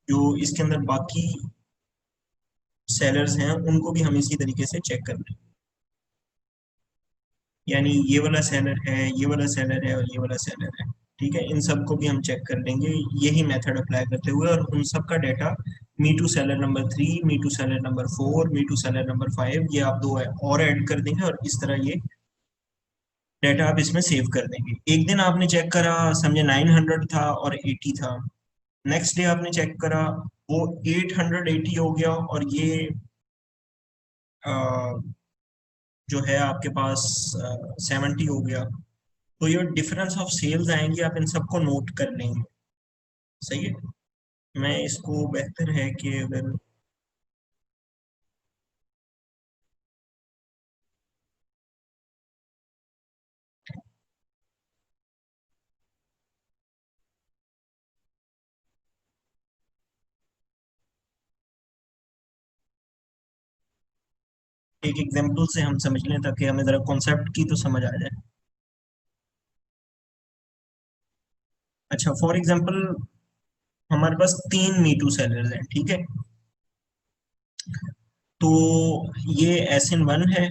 जो इसके अंदर बाकी सेलर्स हैं उनको भी हम इसी तरीके से चेक कर लें। यानी ये वाला सेलर है, ये वाला सेलर है और ये वाला सेलर है। ठीक है, इन सबको भी हम चेक कर लेंगे यही मेथड अप्लाई करते हुए, और उन सब का data me to seller number 3, me to seller number 4, me to seller number 5, ये आप दो और ऐड कर देंगे और इस तरह ये डाटा आप इसमें सेव कर देंगे। एक दिन आपने चेक करा, समझे 900 था और 80 था। नेक्स्ट डे आपने चेक करा, वो 880 हो गया और ये जो है आपके पास 70 हो गया। तो ये डिफरेंस ऑफ सेल्स आएंगी, आप इन सबको नोट कर लेंगे। सही है। मैं इसको बेहतर है कि अगर एक एग्जांपल से हम समझ लें ताकि हमें जरा कॉन्सेप्ट की तो समझ आ जाए। अच्छा, फॉर एग्जांपल हमारे पास 3 मी टू सेलर्स हैं। ठीक है, तो ये SN1 है,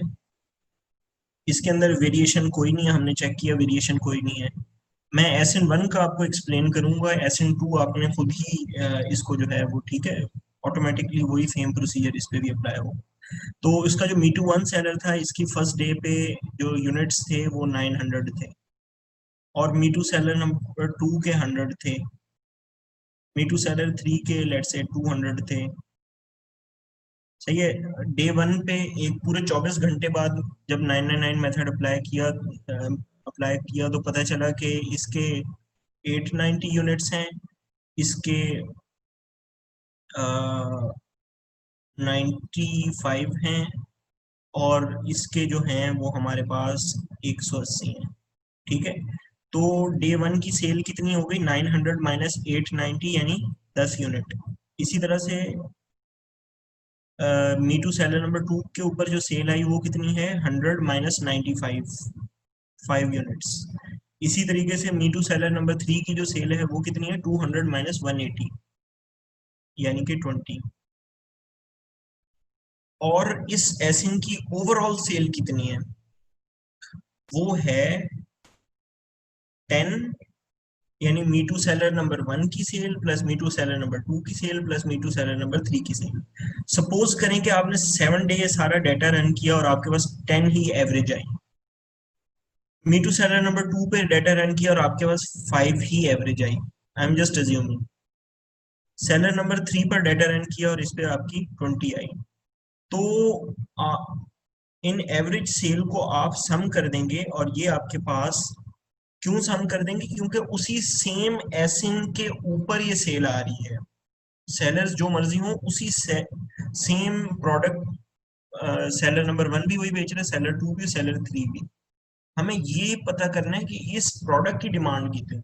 इसके अंदर वेरिएशन कोई नहीं है, हमने चेक किया वेरिएशन कोई नहीं है। मैं SN1 का आपको एक्सप्लेन करूंगा, SN2 आपने खुद ही इसको जो है वो, ठीक है, ऑटोमेटिकली वही सेम प्रोसीजर इस पे भी अप्लाई हो। तो इसका जो मी टू 1 सेलर था, इसकी फर्स्ट डे पे जो यूनिट्स थे वो 900 थे, और मी टू सेलर नंबर 2 के 100 थे, मी टू सेलर 3 के लेट्स से 200 थे। सही है। डे 1 पे एक पूरे 24 घंटे बाद जब 999 मेथड अप्लाई किया तो पता चला कि इसके 890 यूनिट्स हैं, इसके 95 हैं, और इसके जो हैं वो हमारे पास 180 हैं। ठीक है, तो डे 1 की सेल कितनी हो गई? 900 माइनस 890 यानी 10 यूनिट। इसी तरह से मी टू सेलर नंबर 2 के ऊपर जो सेल आई वो कितनी है? 100 माइनस 95, 5 यूनिट्स। इसी तरीके से मी टू सेलर नंबर 3 की जो सेल है वो कितनी है? 200 माइनस 180 यानी कि 20। और इस एसिन की ओवरऑल सेल कितनी है? वो है 10, यानी मी टू सेलर नंबर 1 की sale plus me to seller number 2 की sale plus me to seller number 3 की सेल। सपोज करें कि आपने 7 डे ये सारा डाटा रन किया और आपके पास 10 ही एवरेज आई। मी टू सेलर नंबर 2 पे डाटा रन किया और आपके पास 5 ही एवरेज आई। I am just assuming. Seller number 3 पर डाटा रन किया और इस पे आपकी 20 आई। तो आ, इन एवरेज सेल को आप सम कर देंगे और ये आपके पास, क्यों सम कर देंगे? क्योंकि उसी सेम एसिन के ऊपर ये सेल आ रही है। सेलर्स जो मर्जी हो, उसी से सेम प्रोडक्ट सेलर नंबर 1 भी वही बेच रहा है, सेलर 2 भी, सेलर 3 भी। हमें ये पता करना है कि इस प्रोडक्ट की डिमांड कितनी।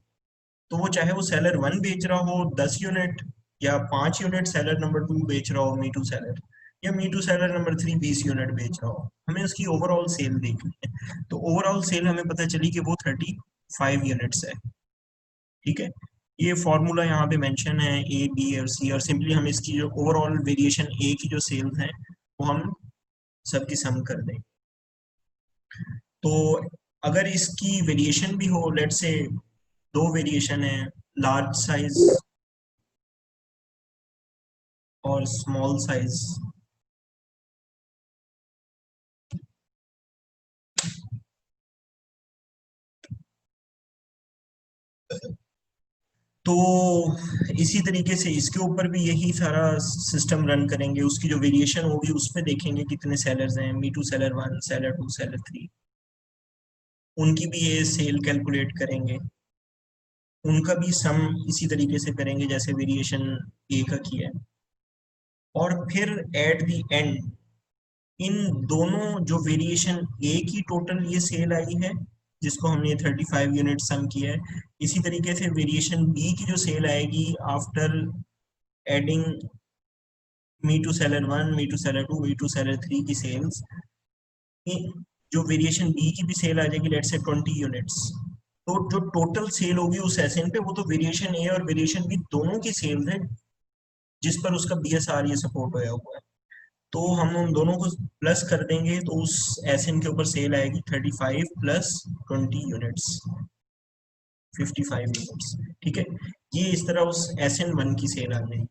तो वो चाहे वो सेलर 1 बेच रहा हो 10 यूनिट, या 5 यूनिट सेलर नंबर 2 बेच रहा हो मी टू सेलर, या me to seller number 3 20 unit बेच रहा हो, हमें उसकी ओवरऑल सेल देखनी है। तो ओवरऑल सेल हमें पता चली कि वो 35 यूनिट्स है। ठीक है, ये फॉर्मूला यहाँ पे मेंशन है, A, B और C, और सिंपली हम इसकी जो ओवरऑल वेरिएशन A की जो सेल्स हैं वो हम सबकी सम कर दें। तो अगर इसकी वेरिएशन भी हो, लेट से दो वेरिएशन है, लार्ज साइज और स्मॉल साइज, तो इसी तरीके से इसके ऊपर भी यही सारा सिस्टम रन करेंगे। उसकी जो वेरिएशन होगी उसमें देखेंगे कितने सेलर्स हैं, me to seller 1, seller 2, seller 3, उनकी भी ये सेल कैलकुलेट करेंगे, उनका भी सम इसी तरीके से करेंगे जैसे वेरिएशन ए का किया है। और फिर एट द एंड इन दोनों जो वेरिएशन ए की टोटल ये सेल आई है जिसको हमने 35 यूनिट सम किया है, इसी तरीके से वेरिएशन बी की जो सेल आएगी after adding me to seller 1, me to seller 2, me to seller 3 की सेल्स, जो वेरिएशन बी की भी सेल आ जाएगी लेट्स से 20 यूनिट्स। तो जो टोटल सेल होगी उस एसएन पे वो तो वेरिएशन ए और वेरिएशन बी दोनों की सेल्स है, जिस पर उसका BSR ये सपोर्ट होया हुआ है। तो हम उन दोनों को प्लस कर देंगे तो उस SN के ऊपर सेल आएगी 35 प्लस 20 यूनिट्स, 55 यूनिट्स। ठीक है, ये इस तरह उस SN1 की सेल आ जाएगी।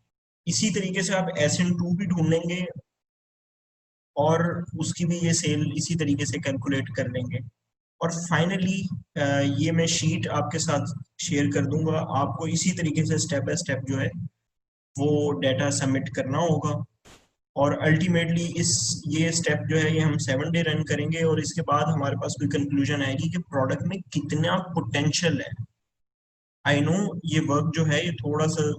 इसी तरीके से आप SN2 भी ढूंढेंगे और उसकी भी ये सेल इसी तरीके से कैलकुलेट कर लेंगे। और फाइनली ये मैं शीट आपके साथ शेयर कर दूंगा, आपको इसी तरीके से स्टेप बाय स्टेप जो है वो डाटा सबमिट करना होगा। और अल्टीमेटली इस ये स्टेप जो है ये हम 7 डे रन करेंगे और इसके बाद हमारे पास कोई कंक्लूजन आएगी कि प्रोडक्ट में कितना पोटेंशियल है। आई नो ये वर्क जो है ये थोड़ा सा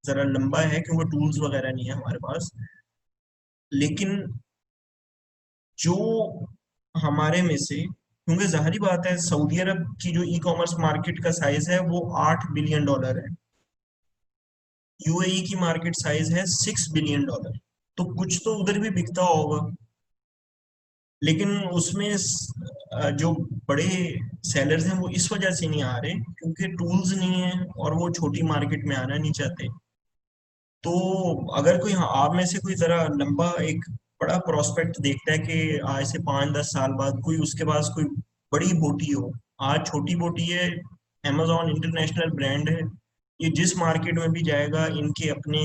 जरा लंबा है क्योंकि टूल्स वगैरह नहीं है हमारे पास, लेकिन जो हमारे में से, क्योंकि जाहिर बात है सऊदी अरब की जो ई कॉमर्स मार्केट का साइज है वो $8 बिलियन है, यूएई की मार्केट साइज है $6 बिलियन, तो कुछ तो उधर भी बिकता होगा। लेकिन उसमें जो बड़े सेलर्स हैं वो इस वजह से नहीं आ रहे क्योंकि टूल्स नहीं है और वो छोटी मार्केट में आना नहीं चाहते। तो अगर कोई, हाँ, आप में से कोई जरा लंबा एक बड़ा प्रोस्पेक्ट देखता है कि आज से 5-10 साल बाद कोई उसके पास कोई बड़ी बोटी हो, आज छोटी बोटी है, amazon इंटरनेशनल ब्रांड है, ये जिस मार्केट में भी जाएगा इनके अपने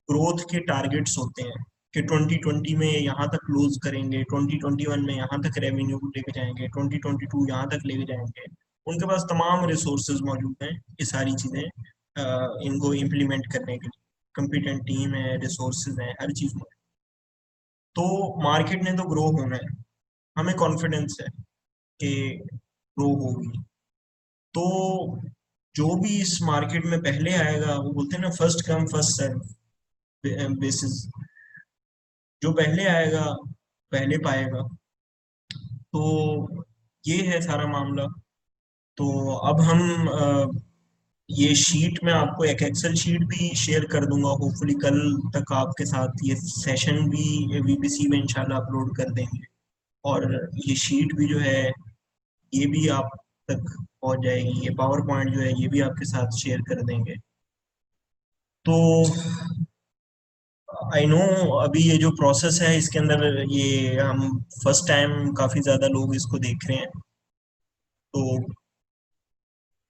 ग्रोथ के टारगेट्स होते हैं कि 2020 में यहाँ तक क्लोज करेंगे, 2021 में यहाँ तक रेवेन्यू लेके जाएंगे, 2022 यहाँ तक लेके जाएंगे। उनके पास तमाम रिसोर्सेज मौजूद हैं ये सारी चीज़ें इनको इम्प्लीमेंट करने के लिए, कंपिटेंट टीम है, रिसोर्सेज हैं, हर चीज़ में। तो मार्केट ने तो ग्रो होना है, हमें कॉन्फिडेंस है कि ग्रो होगी। तो जो भी इस मार्केट में पहले आएगा, वो बोलते हैं ना first come first serve basis, जो पहले आएगा पहले पाएगा। तो ये है सारा मामला। तो अब हम ये शीट में आपको एक एक्सेल शीट भी शेयर कर दूंगा, होपफुली कल तक आपके साथ ये सेशन भी VPC में इंशाल्लाह अपलोड कर देंगे और ये शीट भी जो है ये भी आप तक पहुंच जाएगी, ये पावर पॉइंट जो है ये भी आपके साथ शेयर कर देंगे। तो आई नो अभी ये जो प्रोसेस है इसके अंदर ये हम फर्स्ट टाइम काफ़ी ज़्यादा लोग इसको देख रहे हैं, तो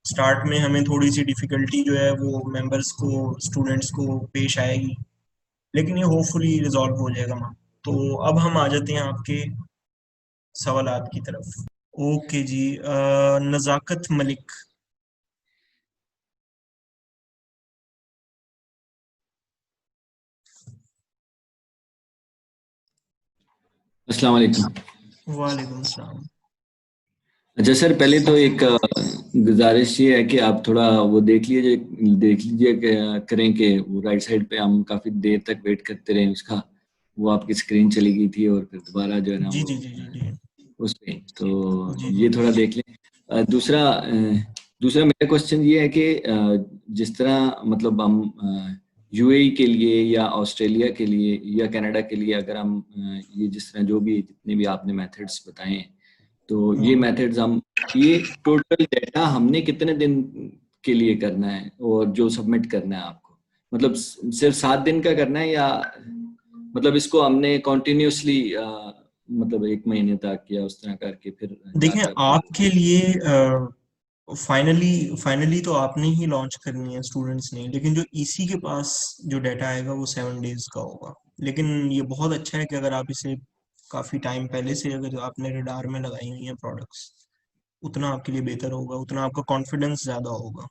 स्टार्ट में हमें थोड़ी सी डिफ़िकल्टी जो है वो मेंबर्स को, स्टूडेंट्स को पेश आएगी, लेकिन ये होपफुली रिजॉल्व हो जाएगा मैम। तो अब हम आ जाते हैं आपके सवालात की तरफ। ओके जी, नज़ाकत मलिक। अस्सलाम वालेकुम। वालेकुम सलाम। अच्छा सर, पहले तो एक गुजारिश ये है कि आप थोड़ा वो देख लीजिए करें कि वो राइट साइड पे हम काफ़ी देर तक वेट करते रहे उसका, वो आपकी स्क्रीन चली गई थी और फिर दोबारा जो है ना जी वो जी जी जी जी उस पे, तो जी ये जी थोड़ा देख लें। दूसरा मेरा क्वेश्चन ये है कि जिस तरह मतलब हम यूएई के लिए या ऑस्ट्रेलिया के लिए या कनाडा के लिए अगर हम ये जिस तरह जो भी जितने भी आपने मेथड्स बताए हैं, तो ये मेथड्स हम, ये टोटल डेटा हमने कितने दिन के लिए करना है और जो सबमिट करना है आपको, मतलब सिर्फ 7 दिन का करना है या मतलब इसको हमने कॉन्टिन्यूसली मतलब 1 महीने तक या उस तरह करके फिर देखें जाकर अपलोड। आपके लिए फाइनली फाइनली तो आपने ही लॉन्च करनी है, स्टूडेंट्स नहीं, लेकिन जो ईसी के पास जो डाटा आएगा वो 7 डेज का होगा। लेकिन ये बहुत अच्छा है कि अगर आप इसे काफी टाइम पहले से अगर आपने रडार में लगाई हुई हैं प्रोडक्ट्स, उतना आपके लिए बेहतर होगा, उतना आपका कॉन्फिडेंस ज्यादा होगा।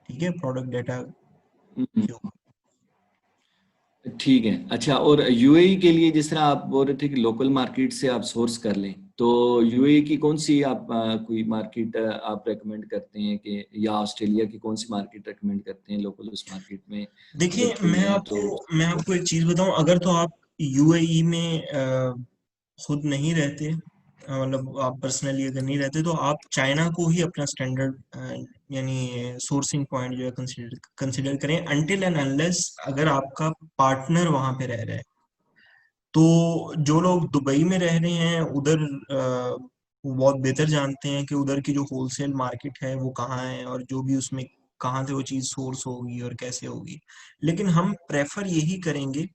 ठीक है, प्रोडक्ट डाटा हम्म, के ऊपर। ठीक है। अच्छा, और यूएई के लिए जिस तरह आप बोल रहे थे कि लोकल मार्केट से आप सोर्स कर लें, तो यूएई की कौन सी आप कोई मार्केट आप रेकमेंड करते हैं कि, या ऑस्ट्रेलिया की कौन सी मार्केट रेकमेंड करते हैं लोकल उस मार्केट में अगर देखिए कोई है तो? मैं आपको एक चीज बताऊं, अगर तो आप यूएई में खुद नहीं रहते, मतलब आप पर्सनली अगर नहीं रहते, तो आप चाइना को ही अपना स्टैंडर्ड यानी सोर्सिंग पॉइंट जो है कंसिडर करें, अनटिल एंड अनलेस अगर आपका पार्टनर वहां पे रह रहा है। तो जो लोग दुबई में रह रहे हैं उधर वो बहुत बेहतर जानते हैं कि उधर की जो होलसेल मार्केट है वो कहाँ है और जो भी उसमें कहाँ से वो चीज सोर्स होगी और कैसे होगी। लेकिन हम प्रेफर यही करेंगे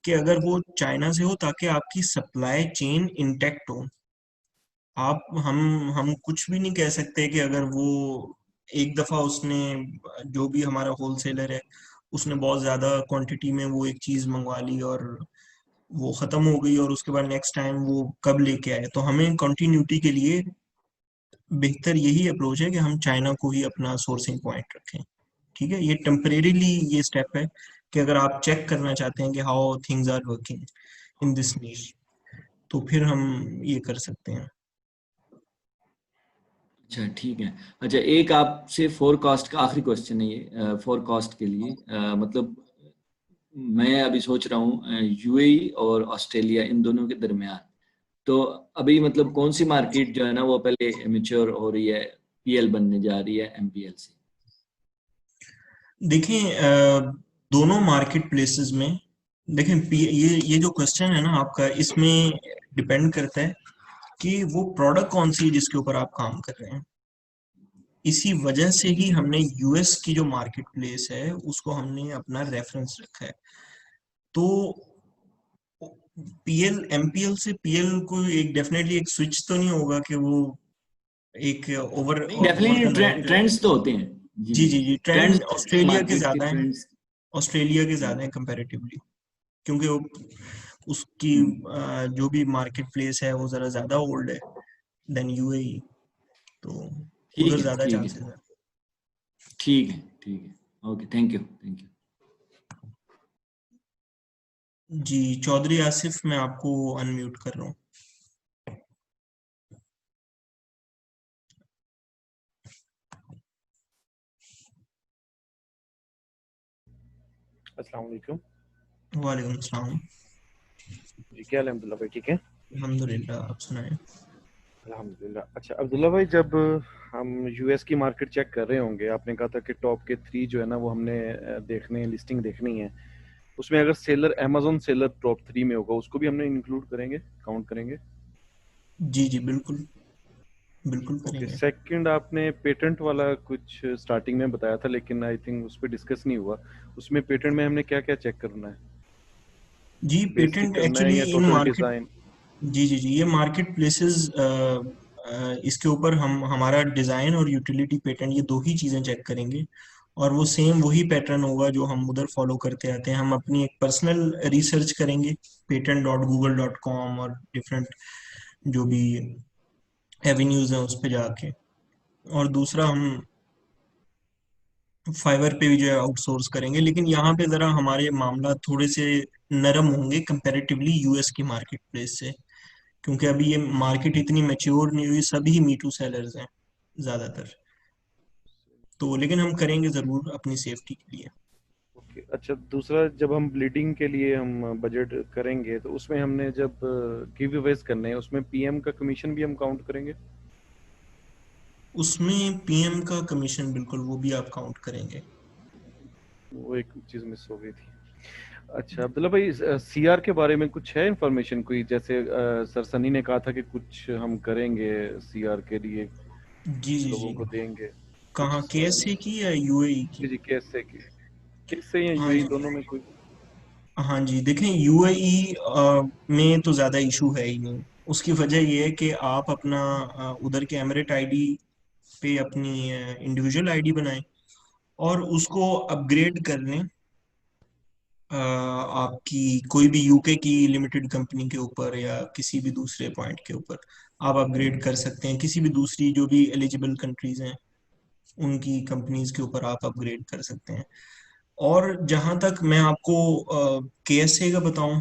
कि अगर वो चाइना से हो, ताकि आपकी सप्लाई चेन इंटैक्ट हो। आप हम कुछ भी नहीं कह सकते कि अगर वो एक दफा उसने, जो भी हमारा होलसेलर है, उसने बहुत ज्यादा क्वांटिटी में वो एक चीज मंगवा ली और वो खत्म हो गई, और उसके बाद नेक्स्ट टाइम वो कब लेके आए। तो हमें कंटिन्यूटी के लिए बेहतर यही अप्रोच है कि हम चाइना को ही अपना सोर्सिंग पॉइंट रखें। ठीक है, ये टेम्परेरीली ये स्टेप है कि अगर आप चेक करना चाहते हैं कि how things are working in this niche, तो फिर हम ये कर सकते हैं। अच्छा ठीक है। अच्छा, एक आपसे फोरकास्ट का आखिरी क्वेश्चन है ये, फोरकास्ट के लिए मतलब मैं अभी सोच रहा हूँ यूएई और ऑस्ट्रेलिया इन दोनों के दरमियान, तो अभी मतलब कौन सी मार्केट जो है ना वो पहले मैच्योर हो रही है, पीएल बनने जा रही है एमपीएल से? देखें, दोनों मार्केट प्लेसेस में, देखें ये जो क्वेश्चन है ना आपका, इसमें डिपेंड करता है कि वो प्रोडक्ट कौन सी है जिसके ऊपर आप काम कर रहे हैं। इसी वजह से ही हमने यूएस की जो मार्केट प्लेस है उसको हमने अपना रेफरेंस रखा है। तो पीएल एमपीएल से पीएल को एक डेफिनेटली एक स्विच तो नहीं होगा कि वो एक नहीं, over the definitely night. Trends तो होते हैं। जी जी जी। जी जी, ट्रेंड्स ट्रेंड तो होते हैं, ऑस्ट्रेलिया के मार्केट के ज्यादा है। ट्रेंड्स। ऑस्ट्रेलिया के जी। ज्यादा है कंपैरेटिवली, क्योंकि वो उसकी जो भी मार्केट प्लेस है वो जरा ज्यादा ओल्ड है देन यूएई, तो ठीक उधर है ज्यादा ठीक है चांसेस है। ठीक है ठीक है। Okay, thank you thank you. जी, चौधरी आसिफ, मैं आपको अनम्यूट कर रहा हूँ। अस्सलाम वालेकुम। वालेकुम अस्सलाम। जी, क्या हाल है अब्दुल्ला भाई? ठीक है, अल्हम्दुलिल्लाह, आप सुनाएं। अल्हम्दुलिल्लाह। अच्छा अब्दुल्ला भाई, जब हम यूएस की मार्केट चेक कर रहे होंगे, आपने कहा था कि टॉप के 3 जो है ना वो हमने देखने हैं, लिस्टिंग देखनी है। उसमें अगर सेलर अमेज़न सेलर टॉप 3 में होगा, उसको भी हमने इंक्लूड करेंगे, काउंट करेंगे? जी जी, बिल्कुल बिल्कुल ओके। करेंगे। सेकंड, आपने पेटेंट वाला कुछ स्टार्टिंग में बताया था, लेकिन आई थिंक उस पर डिस्कस नहीं हुआ। उसमें पेटेंट में हमने क्या क्या चेक करना है? जी, बेसिक पेटेंट करना है एक्चुअली या इन टोटल मार्केट, डिजाइन? जी जी जी, ये मार्केट प्लेसेस, इसके ऊपर हम हमारा डिजाइन और यूटिलिटी पेटेंट, ये दो ही चीजें चेक करेंगे। और वो सेम वही पैटर्न होगा जो हम उधर फॉलो करते आते हैं। हम अपनी एक पर्सनल रिसर्च करेंगे patent.google.com और डिफरेंट जो भी एवेन्यूज हैं उस पे जाके। और दूसरा, हम फाइवर पे भी जो है आउटसोर्स करेंगे। लेकिन यहाँ पे जरा हमारे मामला थोड़े से नरम होंगे कंपैरेटिवली यूएस की मार्केट प्लेस से, क्योंकि अभी ये मार्केट इतनी मैच्योर नहीं हुई, सभी मी टू सेलर्स हैं ज्यादातर। तो लेकिन हम करेंगे जरूर अपनी सेफ्टी के लिए। ओके। अच्छा, दूसरा, जब हम ब्लीडिंग के लिए हम बजट करेंगे, तो उसमें हमने जब गिव अवेज करने हैं, उसमें पीएम का कमीशन भी हम काउंट करेंगे? उसमें पीएम का कमीशन, बिल्कुल वो भी आप काउंट करेंगे। वो एक चीज मिस हो गई थी। अच्छा अब्दुल्ला भाई, सीआर के बारे में कुछ है इंफॉर्मेशन कोई? जैसे सर सनी ने कहा था कि कुछ हम करेंगे सीआर के लिए, जी जी लोगों जी। को देंगे कुछ। कहाँ, केएसए की या यूएई जी की? जी, कैसे की, कैसे या हाँ यूएई, जी, दोनों में कोई? हाँ जी, देखें यूएई में तो ज़्यादा इशू है ही नहीं। उसकी वजह ये है कि आप अपना उधर के एमिरेट आईडी पे अपनी इंडिविजुअल आईडी बनाएं और उसको अपग्रेड कर लें आपकी कोई भी यूके की लिमिटेड कंपनी के ऊपर या किसी भी दूसरे पॉइंट के ऊपर। आप अपग्रेड कर सकते हैं किसी भी दूसरी जो भी एलिजिबल कंट्रीज हैं उनकी कंपनीज के ऊपर आप अपग्रेड कर सकते हैं। और जहां तक मैं आपको केएसए का बताऊं,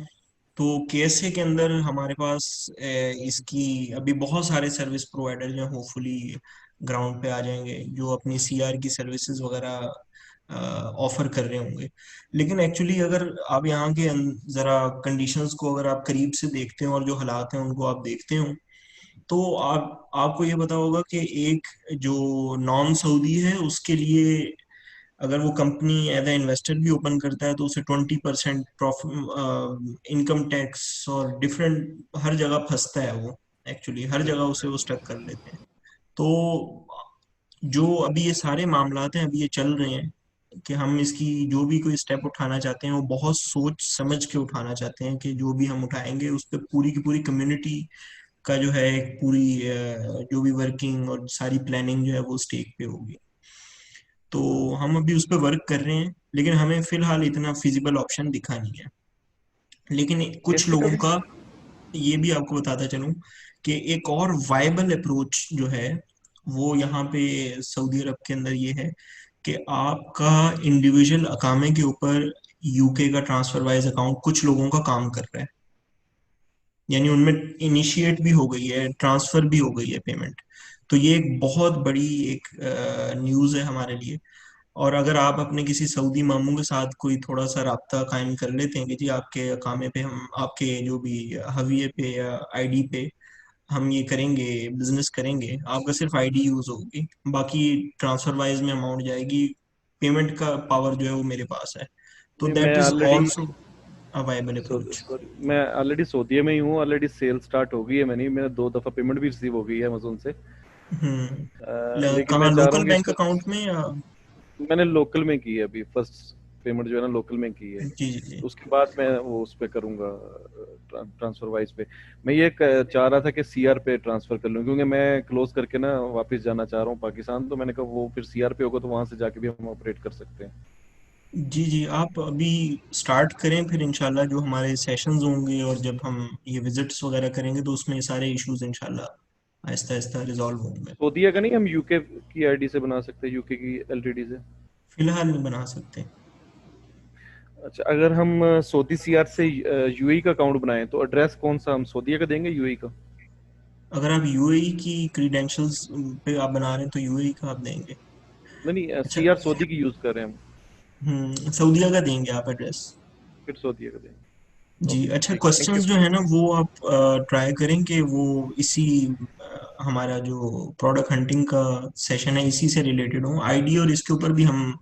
तो केएसए के अंदर हमारे पास इसकी अभी बहुत सारे सर्विस प्रोवाइडर जो होपफुली ग्राउंड पे आ जाएंगे, जो अपनी सीआर की सर्विसेज वगैरह ऑफर कर रहे होंगे। लेकिन एक्चुअली अगर आप यहाँ के जरा कंडीशंस को अगर आप करीब से देखते हैं और जो हालात हैं उनको आप देखते हो, तो आपको ये पता होगा कि एक जो नॉन सऊदी है उसके लिए अगर वो कंपनी एज ए इन्वेस्टर भी ओपन करता है तो उसे 20% प्रॉफिट इनकम टैक्स और डिफरेंट हर जगह फंसता है वो। एक्चुअली हर जगह उसे वो स्टक कर लेते हैं। तो जो अभी ये सारे मामलात हैं, अभी ये चल रहे हैं कि हम इसकी जो भी कोई स्टेप उठाना चाहते हैं वो बहुत सोच समझ के उठाना चाहते हैं, कि जो भी हम उठाएंगे उस पर पूरी की पूरी कम्युनिटी का जो है एक पूरी जो भी वर्किंग और सारी प्लानिंग जो है वो स्टेक पे होगी। तो हम अभी उस पर वर्क कर रहे हैं, लेकिन हमें फिलहाल इतना फिजिबल ऑप्शन दिखा नहीं है। लेकिन कुछ इससे लोगों कभी का, ये भी आपको बताता चलूं कि एक और वायबल अप्रोच जो है वो यहाँ पे सऊदी अरब के अंदर ये है कि आपका इंडिविजुअल अकामे के ऊपर यूके का ट्रांसफर वाइज अकाउंट कुछ लोगों का काम कर रहा है, यानी उनमें इनिशिएट भी हो गई है, ट्रांसफर भी हो गई है पेमेंट। तो ये एक बहुत बड़ी एक न्यूज़ है हमारे लिए। और अगर आप अपने किसी सऊदी मामू के साथ कोई थोड़ा सा राब्ता कायम कर लेते हैं कि जी आपके अकामे पे हम आपके जो भी हविये पे या आईडी पे हम ये करेंगे, बिजनेस करेंगे, आपका सिर्फ आईडी यूज होगी, बाकी ट्रांसफर वाइज में अमाउंट जाएगी, पेमेंट का पावर जो है वो मेरे पास है। तो मैं that is already also a viable approach. Sorry, मैं ऑलरेडी सऊदीया में ही हूँ, ऑलरेडी सेल स्टार्ट हो गई है, मैंने 2 दफा पेमेंट भी रिसीव हो गई है अमेजोन से। लेकिन मैं कहाँ, चाह रहा लोकल हूँ कि बैंक इसको अकाउंट में या? मैंने लोकल में की है अभी, फर्स्ट पेमेंट जो है ना लोकल में की है। जी जी जी। उसके बाद मैं वो उस पे करूंगा, ट्रांसफर वाइज पे। मैं ये चाह रहा था कि सीआर पे ट्रांसफर कर लूं, क्योंकि मैं क्लोज करके ना वापस जाना चाह रहा हूँ पाकिस्तान, तो मैंने कहा वो फिर सीआर पे होगा तो वहां से जाके भी हम ऑपरेट कर सकते हैं। जी जी, आप अभी स्टार्ट करें, फिर इंशाल्लाह जो हमारे सेशंस होंगे और जब हम ये विजिट्स वगैरह करेंगे तो उसमें ये सारे इश्यूज इंशाल्लाह आहिस्ता आहिस्ता रिजॉल्व होंगे। सऊदीया का नहीं, हम यूके की आईडी से बना सकते हैं, यूके की एलटीडी से। फिलहाल नहीं बना सकते। अच्छा, अगर हम सऊदी सीआर से यूएई का अकाउंट बनाएं तो एड्रेस कौन सा हम सऊदीया का देंगे, यूएई का? अगर आप यूएई की क्रीडेंशियल्स पे आप बना रहे हैं तो यूएई का आप देंगे। नहीं नहीं, अच्छा। सीआर सऊदी की यूज कर रहे हैं हम, सऊदीया का देंगे आप एड्रेस। फिर सऊदीया का देंगे। जी। ओके, अच्छा, ठीक, थैंक यू। क्वेश्चंस जो है ना वो आप ट्राई करें कि वो इसी हमारा जो प्रोडक्ट हंटिंग का सेशन है इसी से रिलेटेड हो, आईडी और इसके ऊपर भी हम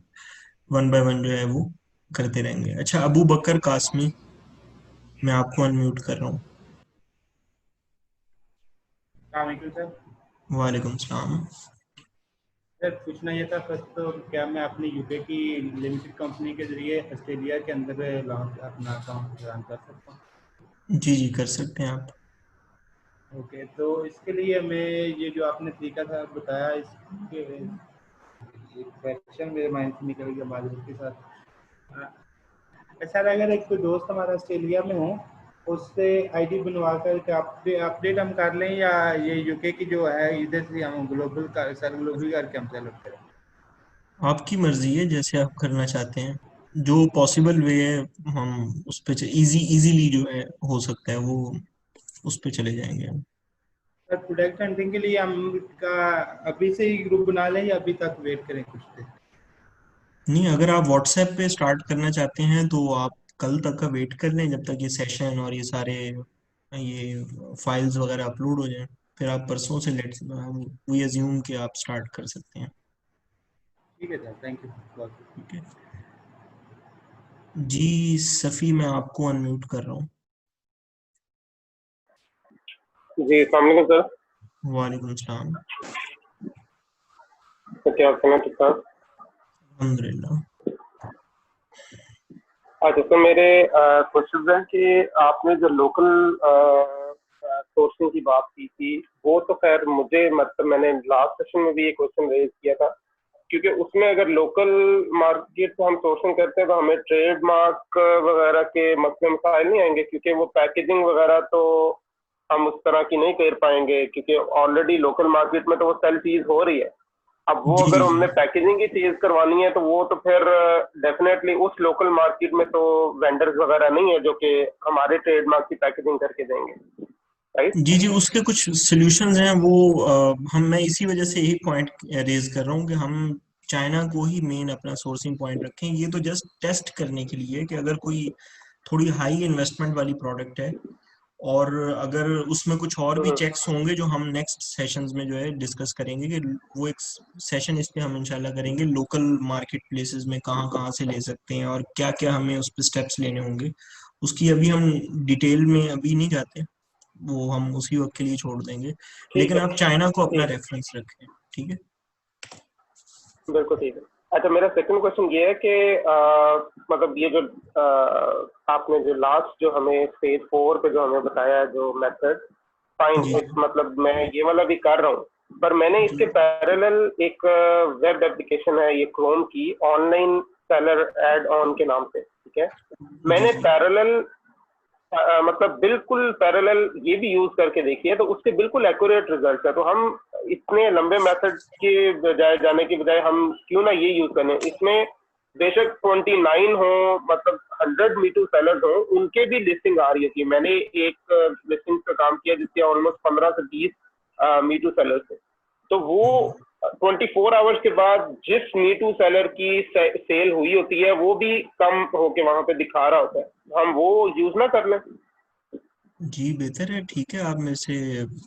वन बाय वन जो है वो करते रहेंगे। अच्छा, अबू बकर कासमी, मैं आपको अनम्यूट कर रहा हूँ। वालेकुम सर। वालेकुम सलाम। सर पूछना ये था फर्स्ट, तो क्या मैं अपनी यूके की लिमिटेड कंपनी के जरिए ऑस्ट्रेलिया के अंदर लॉन्च अपना अकाउंट रन कर सकता हूँ? जी जी, कर सकते हैं आप। ओके, तो इसके लिए मैं ये जो आपने तरीका था बताया, इसके क्वेश्चन मेरे माइंड से निकल गया मालूम के साथ। सर अगर एक कोई दोस्त हमारा ऑस्ट्रेलिया में हो, उससे आईडी बनवा कर अपडेट हम कर लें, या ये यूके की जो है इधर से हम ग्लोबल कर सर ग्लोबल करके हम सेलेक्ट करें? आपकी मर्जी है, जैसे आप करना चाहते हैं, जो पॉसिबल वे है हम उस पे इजीली जो है हो सकता है वो उस पे चले जाएंगे हम। सर प्रोडक्ट हंटिंग के लिए हम का अभी से ही ग्रुप बना लें या अभी तक वेट करें कुछ देर? नहीं, अगर आप व्हाट्सएप पे स्टार्ट करना चाहते हैं तो आप कल तक का वेट कर लें, जब तक ये सेशन और ये सारे ये फाइल्स वगैरह अपलोड हो जाएं, फिर आप परसों से लेट वी अज्यूम कि आप स्टार्ट कर सकते हैं। ठीक है सर, थैंक यू बहुत। ठीक है जी। सफ़ी, मैं आपको अनम्यूट कर रहा हूँ। जी अस्सलाम वालेकुम सर। वालेकुम सलाम। तो क्या करना ठीक था? अल्हम्दुलिल्लाह। अच्छा, तो मेरे क्वेश्चन हैं कि आपने जो लोकल सोर्सिंग की बात की थी, वो तो खैर मुझे मतलब मैंने लास्ट सेशन में भी ये क्वेश्चन रेज किया था, क्योंकि उसमें अगर लोकल मार्केट से हम सोर्सिंग करते हैं तो हमें ट्रेडमार्क वगैरह के मसले मसाइल नहीं आएंगे, क्योंकि वो पैकेजिंग वगैरह तो हम उस तरह की नहीं कर पाएंगे, क्योंकि ऑलरेडी लोकल मार्केट में तो वो सेल चीज हो रही है। अब वो जी अगर जी हमने जी। पैकेजिंग की चीज करवानी है तो वो तो फिर डेफिनेटली उस लोकल मार्केट में तो वेंडर्स वगैरह नहीं है जो कि हमारे ट्रेडमार्क की पैकेजिंग करके देंगे, राइट? जी जी, उसके कुछ सॉल्यूशंस हैं वो मैं इसी वजह से यही पॉइंट रेज कर रहा हूँ कि हम चाइना को ही मेन अपना सोर्सिंग पॉइंट रखें। ये तो जस्ट टेस्ट करने के लिए कि अगर कोई थोड़ी हाई इन्वेस्टमेंट वाली प्रोडक्ट है, और अगर उसमें कुछ और भी चेक्स होंगे जो हम नेक्स्ट सेशंस में जो है डिस्कस करेंगे, कि वो एक सेशन इस पे हम इंशाल्लाह करेंगे, लोकल मार्केट प्लेसेस में कहाँ कहाँ से ले सकते हैं और क्या क्या हमें उस पर स्टेप्स लेने होंगे। उसकी अभी हम डिटेल में अभी नहीं जाते, वो हम उसी वक्त के लिए छोड़ देंगे। ठीक लेकिन है, आप चाइना को अपना ठीक है, रेफरेंस रखें। ठीक है। बिल्कुल ठीक है। अच्छा, मेरा सेकंड क्वेश्चन ये है कि मतलब ये जो आपने जो लास्ट जो हमें स्टेज 4 पे जो हमें बताया है जो मेथड, फाइन, जी मतलब मैं ये वाला भी कर रहा हूँ, पर मैंने इसके पैरेलल एक वेब एप्लीकेशन है ये क्रोम की, ऑनलाइन सेलर एड ऑन के नाम से, ठीक है। मैंने पैरेलल मतलब बिल्कुल पैरेलल ये भी यूज करके देखी है, तो उसके बिल्कुल एक्यूरेट रिजल्ट है। तो हम इतने लंबे मेथड के बजाय जाने के बजाय हम क्यों ना ये यूज करें। इसमें बेशक 29 हो, मतलब 100 मीटू सेलर्स हो, उनके भी लिस्टिंग आ रही होती है। मैंने एक लिस्टिंग पे काम किया जिसके ऑलमोस्ट 15 से 20 मीटू सेलर्स थे, तो वो 24 आवर्स के बाद जिस मीटू सेलर की सेल हुई होती है वो भी कम होके वहां पे दिखा रहा होता है। हम वो यूज ना कर लें? जी बेहतर है, ठीक है, आप मेरे से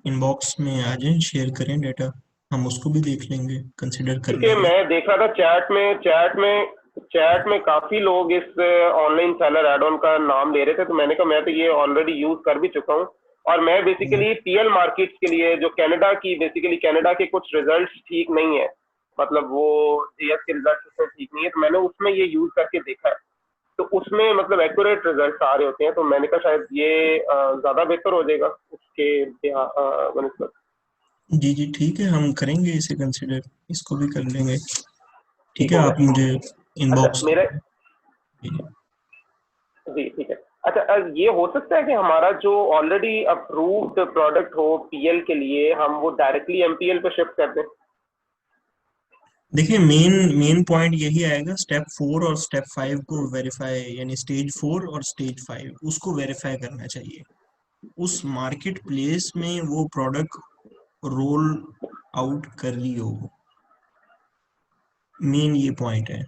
इनबॉक्स में आ जाएं, शेयर करें डाटा, हम उसको भी देख लेंगे, कंसिडर कर क्योंकि लेंगे। मैं देख रहा था चैट में काफी लोग इस ऑनलाइन सेलर एड ऑन का नाम ले रहे थे, तो मैंने कहा मैं तो ये ऑलरेडी यूज कर भी चुका हूँ। और मैं बेसिकली पीएल मार्केट्स के लिए जो कनाडा की, बेसिकली कनाडा के कुछ रिजल्ट्स ठीक नहीं है, मतलब वो जीएस के रिजल्ट उसमें ठीक नहीं है, तो मैंने उसमें ये यूज करके देखा है, तो उसमें मतलब एक्यूरेट रिजल्ट आ रहे होते हैं। तो मैंने कहा शायद ये ज्यादा बेहतर हो जाएगा उसके बनस्पत। जी जी ठीक है, हम करेंगे इसे कंसिडर, इसको भी कर लेंगे। ठीक है, हो आप गया। मुझे अच्छा इनबॉक्स मेरा, जी जी ठीक है। अच्छा ये हो सकता है कि हमारा जो ऑलरेडी अप्रूव्ड प्रोडक्ट हो पीएल के लिए, हम वो डायरेक्टली एमपीएल पे शिफ्ट कर दें? देखिए, मेन पॉइंट यही आएगा, स्टेप 4 और स्टेप 5 को वेरीफाई, यानी स्टेज 4 और स्टेज 5 उसको वेरीफाई करना चाहिए। उस मार्केट प्लेस में वो प्रोडक्ट रोल आउट कर रही हो, मेन ये पॉइंट है।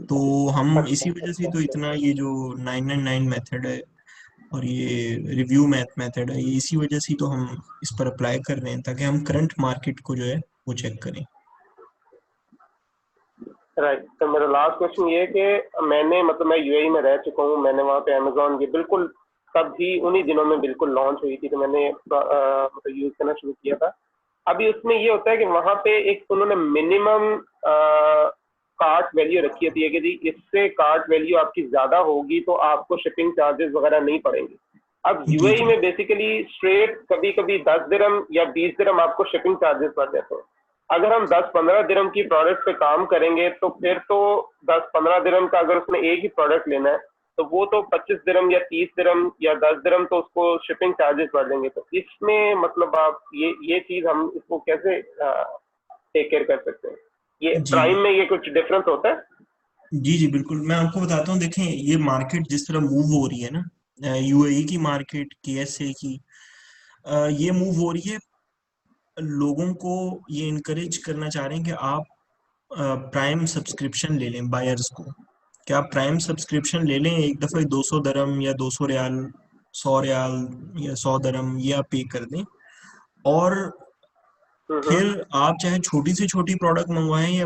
तो हम अच्छा इसी वजह से तो अच्छा इतना ये जो 999 मेथड है और ये रिव्यू मेथड है, ये इसी वजह से तो हम इस पर अप्लाई कर रहे हैं, ताकि हम करंट मार्केट को जो है वो चेक करें। राइट। तो मेरा लास्ट क्वेश्चन ये है कि मैंने, मतलब मैं यूएई में रह चुका हूँ, मैंने वहाँ पे अमेजोन ये बिल्कुल तभी उन्हीं दिनों में बिल्कुल लॉन्च हुई थी, तो मैंने मतलब यूज करना शुरू किया था। अभी उसमें ये होता है कि वहाँ पे एक उन्होंने मिनिमम कार्ट वैल्यू रखी होती है कि जी इससे कार्ट वैल्यू आपकी ज्यादा होगी तो आपको शिपिंग चार्जेस वगैरह नहीं पड़ेंगे। अब जी यूएई जी में बेसिकली स्ट्रेट कभी कभी 10 दिरहम या 20 दिरहम आपको शिपिंग चार्जेस पड़ जाते हैं। अगर हम 10-15 दिरहम की प्रोडक्ट पे काम करेंगे तो फिर तो 10-15 दिरहम का अगर उसमें एक ही प्रोडक्ट लेना है तो वो तो 25 दिरहम या 30 दिरहम या 10 दिरहम तो उसको शिपिंग चार्जेस बढ़ देंगे। तो इसमें मतलब आप ये चीज हम इसको कैसे टेक केयर कर सकते हैं? ये जी प्राइम में ये कुछ डिफरेंस होता है? जी जी बिल्कुल, मैं आपको बताता हूँ। देखें, ये मार्केट जिस तरह मूव हो रही है ना, यूएई की मार्केट, केएसए की, ये मूव हो रही है, लोगों को ये इनकरेज करना चाह रहे हैं कि आप प्राइम सब्सक्रिप्शन ले लें, बायर्स को, कि आप प्राइम सब्सक्रिप्शन ले लें, एक दफ़ा 200 दरम या 200 रियाल, 100 रियाल या 100 दरम ये आप पे कर दें, और हम्म। फिर आप चाहे छोटी से छोटी प्रोडक्ट मंगवाएं या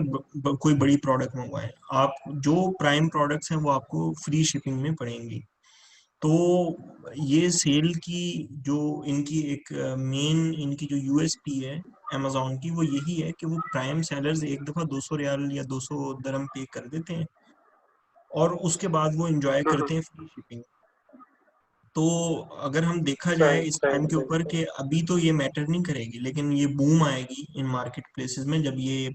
कोई बड़ी प्रोडक्ट मंगवाएं, आप जो प्राइम प्रोडक्ट्स हैं वो आपको फ्री शिपिंग में पड़ेंगी। तो ये सेल की जो इनकी एक मेन इनकी जो यूएसपी है अमेजोन की, वो यही है कि वो प्राइम सेलर्स एक दफ़ा 200 रियाल या 200 दरम पे कर देते हैं और उसके बाद वो एंजॉय करते हैं फ्री शिपिंग। तो अगर हम देखा जाए सही इस सही टाइम के ऊपर, सही। कि अभी तो ये मैटर नहीं करेगी, लेकिन ये बूम आएगी इन मार्केट प्लेसेस में जब ये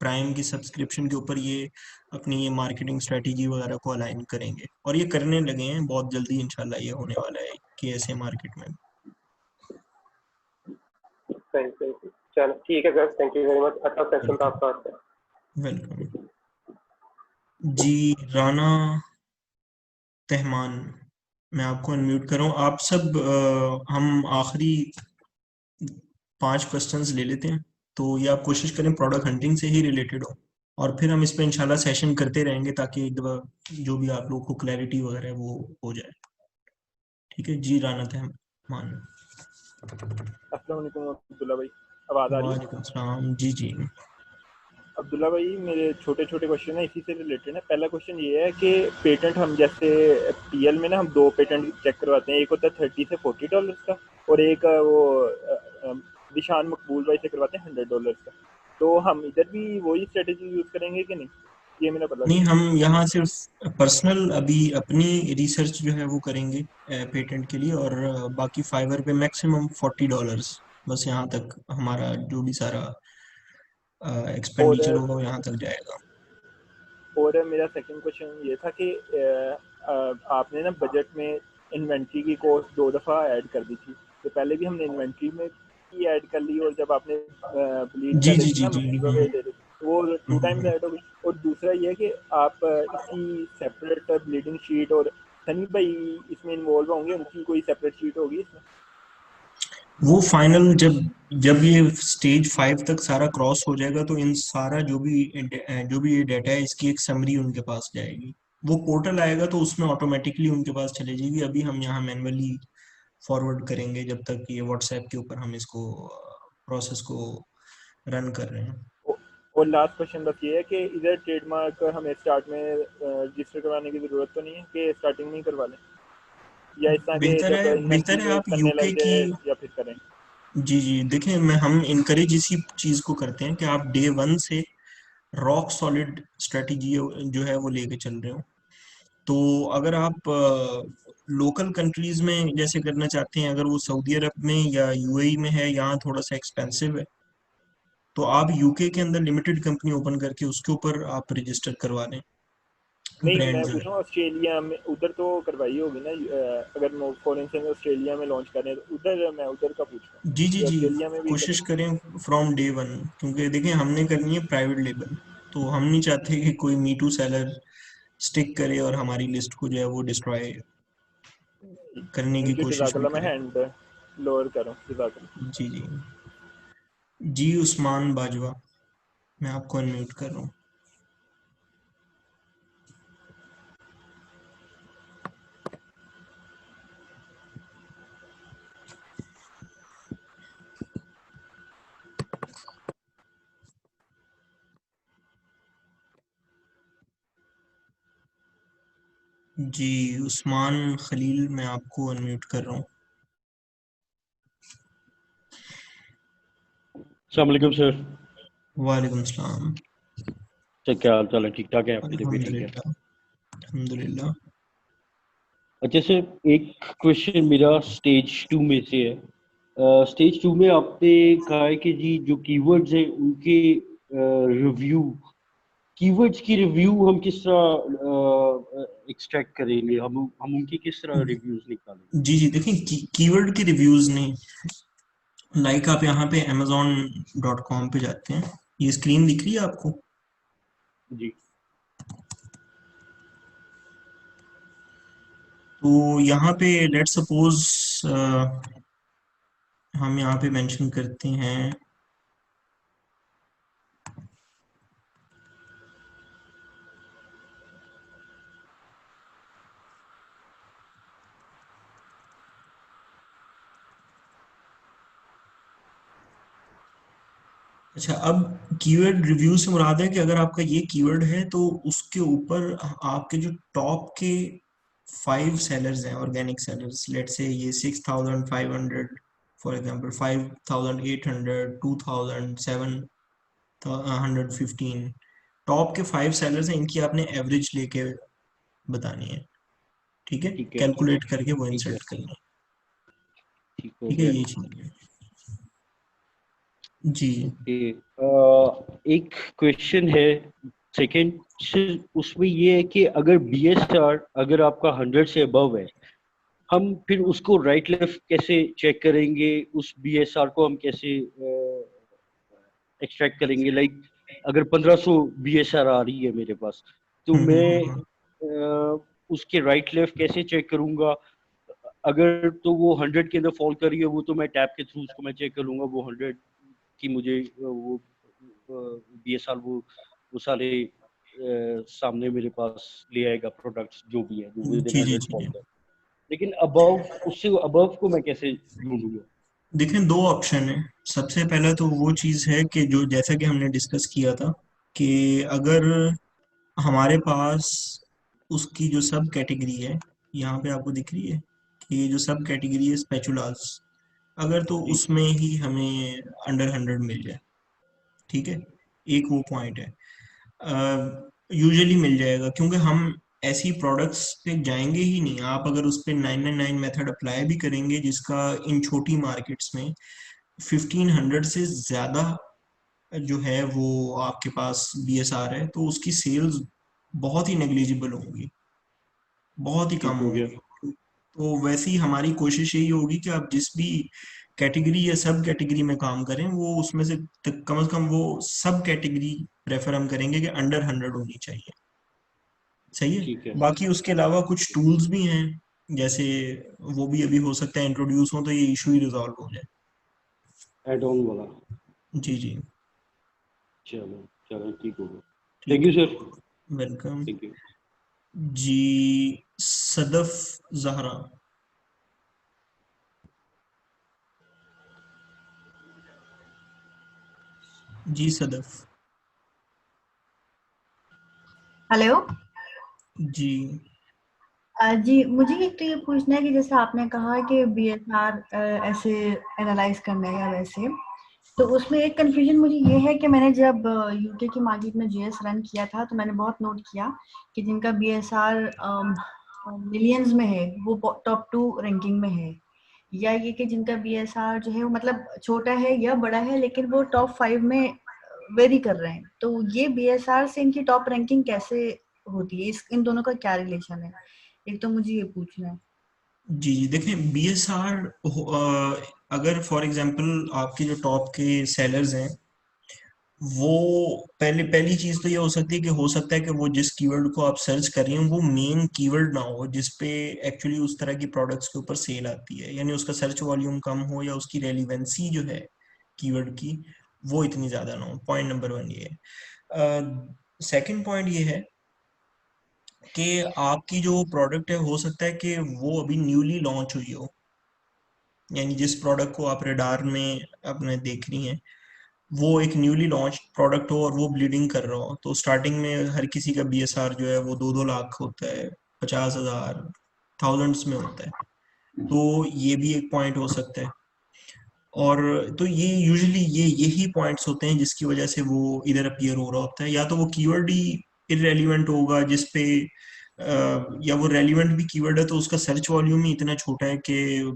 प्राइम की सब्सक्रिप्शन के ऊपर ये अपनी ये मार्केटिंग स्ट्रेटेजी वगैरह को अलाइन करेंगे, और ये करने लगे हैं बहुत जल्दी, इंशाल्लाह ये होने वाला है कि ऐसे मार्केट में। सही सही सही। चलो ठीक है sir, thank you very much, अच्छा सेशन था वेलकम आपका। वेलकम। जी, राना तहमान, मैं आपको अनम्यूट कर रहा हूँ। आप सब हम आखिरी 5 क्वेश्चंस ले लेते हैं, तो ये आप कोशिश करें प्रोडक्ट हंटिंग से ही रिलेटेड हो, और फिर हम इस पे इंशाल्लाह सेशन करते रहेंगे ताकि एक दफ़ा जो भी आप लोग को क्लैरिटी वगैरह है वो हो जाए। ठीक है जी, राना तहमान। अस्सलाम वालेकुम अब्दुल्ला भाई, आवाज़ आ रही है? वालेकुम सलाम। जी जी अब्दुल्ला भाई, मेरे छोटे छोटे क्वेश्चन है इसी से रिलेटेड है। पहला क्वेश्चन ये है कि पेटेंट, हम जैसे पीएल में ना हम 2 पेटेंट चेक करवाते हैं, एक होता है $30 से $40 का, और एक वो निशान मकबूल भाई से करवाते हैं $100 का। तो हम इधर भी वही स्ट्रेटेजी यूज करेंगे कि नहीं, ये मेरा पता नहीं, हम यहाँ सिर्फ पर्सनल अभी अपनी रिसर्च जो है वो करेंगे पेटेंट के लिए, और बाकी फाइवर पे मैक्सिमम $40, बस यहाँ तक हमारा जो भी सारा एक्सपेंडिचर होगा वो यहाँ तक जाएगा। और मेरा सेकंड क्वेश्चन ये था कि आपने ना बजट में इन्वेंट्री की कॉस्ट 2 दफ़ा ऐड कर दी थी, तो पहले भी हमने इन्वेंट्री में ही ऐड कर ली, और जब आपने ब्लीड जी कर जी रही थी जी ना जी गिव अवे दे रही थी, वो 2 टाइम्स ऐड हो गई। और दूसरा ये कि आप इसकी सेपरेट ब्लीडिंग शीट, और सनी भाई इसमें इन्वॉल्व होंगे, उनकी कोई सेपरेट शीट होगी इसमें? वो फाइनल जब ये स्टेज 5 तक सारा क्रॉस हो जाएगा तो इन सारा जो भी ये डाटा है इसकी एक समरी उनके पास जाएगी। वो पोर्टल आएगा तो उसमें ऑटोमेटिकली उनके पास चले जाएगी। अभी हम यहाँ मैनुअली फॉरवर्ड करेंगे जब तक ये व्हाट्सएप के ऊपर हम इसको प्रोसेस को रन कर रहे हैं। और लास्ट क्वेश्चन बस ये है कि इधर ट्रेडमार्क हमें स्टार्ट में रजिस्टर करवाने की जरूरत तो नहीं है कि स्टार्टिंग में ही करवा लें, या इस तरह के बेहतर है आप करने यूके लग जाए की। या फिर करें? जी जी, देखिए हम इनकरेज इसी चीज को करते हैं कि आप डे 1 से रॉक सॉलिड स्ट्रेटेजी जो है वो लेके चल रहे हो। तो अगर आप लोकल कंट्रीज में जैसे करना चाहते हैं, अगर वो सऊदी अरब में या यूएई में है, यहाँ थोड़ा सा एक्सपेंसिव है, तो आप यूके के अंदर लिमिटेड कंपनी ओपन करके उसके ऊपर आप रजिस्टर करवा लें नहीं, ब्रांड मैं जो पूछ है। रहा हूँ ऑस्ट्रेलिया में, उधर तो करवाई होगी ना, अगर फॉर इंस्टेंस ऑस्ट्रेलिया में लॉन्च करें तो उधर, मैं उधर का पूछ रहा हूँ जी जी कि जी, ऑस्ट्रेलिया में भी कोशिश करें फ्रॉम डे 1, क्योंकि देखिए हमने करनी है प्राइवेट लेबल, तो हम नहीं चाहते कि कोई मी टू सेलर स्टिक करे और हमारी लिस्ट को जो है वो डिस्ट्रॉय करने की थैंक यू कोशिश भी जज़ाकल्लाह, मैं करे। हैंड लोअर करूँ जज़ाकल्लाह। जी जी जी, उस्मान बाजवा, मैं आपको अनम्यूट कर रहा हूँ। जी उस्मान खलील, मैं आपको अनम्यूट कर रहा हूँ। अस्सलाम वालेकुम सर। वालेकुम सलाम। सर क्या हाल चाल है, ठीक ठाक है? आपकी तबीयत ठीक है? अल्हम्दुलिल्लाह अल्हम्दुलिल्लाह। अच्छा सर, एक क्वेश्चन मेरा स्टेज 2 में से है। स्टेज 2 में आपने कहा है कि जी जो कीवर्ड्स हैं उनके रिव्यू, कीवर्ड्स की रिव्यू हम किस तरह एक्सट्रैक्ट करेंगे, हम उनकी किस तरह रिव्यूज निकालेंगे? जी जी, देखिए कीवर्ड के रिव्यूज नहीं, लाइक आप यहाँ पे amazon.com पे जाते हैं, ये स्क्रीन दिख रही है आपको? जी तो यहाँ पे लेट्स सपोज हम यहाँ पे मेंशन करते हैं अच्छा, अब कीवर्ड रिव्यू से मुराद है कि अगर आपका ये कीवर्ड है तो उसके ऊपर आपके जो टॉप के 5 सेलर्स हैं, ऑर्गेनिक सेलर्स, लेट्स से ये 6500 फॉर एग्जांपल, 5800, 2000, 715, टॉप के 5 सेलर्स हैं, इनकी आपने एवरेज लेके बतानी है। ठीक है, ठीक है, कैलकुलेट करके वो ठीक है, इंसर्ट करना है। ठीक हो ठीक है, गया। ये चीज है जी। ओके, एक क्वेश्चन है सेकेंड, उसमें ये है कि अगर BSR अगर आपका 100 से अबव है, हम फिर उसको राइट लेफ्ट कैसे चेक करेंगे? उस BSR को हम कैसे एक्सट्रैक्ट करेंगे? लाइक अगर 1500 BSR आ रही है मेरे पास, तो मैं उसके राइट लेफ्ट कैसे चेक करूंगा? अगर तो वो 100 के अंदर फॉल कर रही है, वो तो मैं टैब के थ्रू उसको मैं चेक कर लूंगा, वो 100 की मुझे वो BSR वो सारे सामने मेरे पास ले आएगा प्रोडक्ट्स जो भी है, जो with in ji ji 100 ji fall जी, कर। लेकिन अबव, उससे अबव को मैं कैसे ढूंढूंगा? देखें 2 ऑप्शन है। सबसे पहला तो वो चीज है कि जो जैसा कि हमने डिस्कस किया था कि अगर हमारे पास उसकी जो सब कैटेगरी है, यहाँ पे आपको दिख रही है कि ये जो सब कैटेगरी है स्पेचुलास, अगर तो जी उसमें ही हमें अंडर 100 मिल जाए, ठीक है, एक वो पॉइंट है। यूजुअली मिल जाएगा, क्योंकि हम ऐसी प्रोडक्ट्स पे जाएंगे ही नहीं। आप अगर उस पे 999 मेथड अप्लाई भी करेंगे, जिसका इन छोटी मार्केट्स में 1500 से ज्यादा जो है वो आपके पास BSR है, तो उसकी सेल्स बहुत ही नेग्लिजिबल होंगी, बहुत ही ठीक कम हो गया। होंगी। तो वैसे ही हमारी कोशिश यही होगी कि आप जिस भी कैटेगरी या सब कैटेगरी में काम करें, वो उसमें से कम वो सब कैटेगरी प्रेफर हम करेंगे कि अंडर 100 होनी चाहिए। सही है। ठीक है, बाकी उसके अलावा कुछ टूल्स भी हैं, जैसे वो भी अभी हो सकता है इंट्रोड्यूस हो, तो ये इशू ही रिजॉल्व हो जाए। एड ऑन वाला। जी जी, चलो चलो ठीक हो गया। ठीक थैंक यू है, सर। वेलकम। Thank you. जी, सदफ जहरा। जी सदफ। हेलो जी जी, मुझे एक तो ये पूछना है कि जैसे आपने कहा कि BSR ऐसे एनालाइज करना है या वैसे, तो उसमें एक कंफ्यूजन मुझे ये है कि मैंने जब यूके की मार्केट में GS रन किया था, तो मैंने बहुत नोट किया कि जिनका BSR मिलियंस में है वो टॉप 2 रैंकिंग में है, या ये कि जिनका BSR जो है वो मतलब छोटा है या बड़ा है लेकिन वो टॉप 5 में वेरी कर रहे हैं। तो ये BSR से इनकी टॉप रैंकिंग कैसे होती है, इन दोनों का क्या रिलेशन है, एक तो मुझे ये पूछना है। जी जी, देखिए BSR अगर फॉर एग्जांपल आपके जो टॉप के सेलर्स हैं, वो पहली चीज तो ये हो सकती है कि हो सकता है कि वो जिस कीवर्ड को आप सर्च कर रही हैं वो मेन कीवर्ड ना हो जिस पे एक्चुअली उस तरह की प्रोडक्ट्स के ऊपर सेल आती है, यानी उसका सर्च वॉल्यूम कम हो या उसकी रेलिवेंसी जो है कीवर्ड की वो इतनी ज्यादा ना हो। पॉइंट नंबर 1 ये है। सेकंड पॉइंट ये है कि आपकी जो प्रोडक्ट है हो सकता है कि वो अभी न्यूली लॉन्च हुई हो, यानी जिस प्रोडक्ट को आप रडार में अपने देख रही हैं वो एक न्यूली लॉन्च प्रोडक्ट हो और वो ब्लीडिंग कर रहा हो, तो स्टार्टिंग में हर किसी का BSR जो है वो 2-2 लाख होता है, 50,000 थाउजेंड्स में होता है। तो ये भी एक पॉइंट हो सकता है। और तो ये यूजुअली यही पॉइंट्स होते हैं जिसकी वजह से वो इधर अपीयर हो रहा होता है, या तो वो कीवर्ड ही इररेलेवेंट होगा जिसपे या वो रेलिवेंट भी कीवर्ड है तो उसका सर्च वॉल्यूम ही इतना छोटा है कि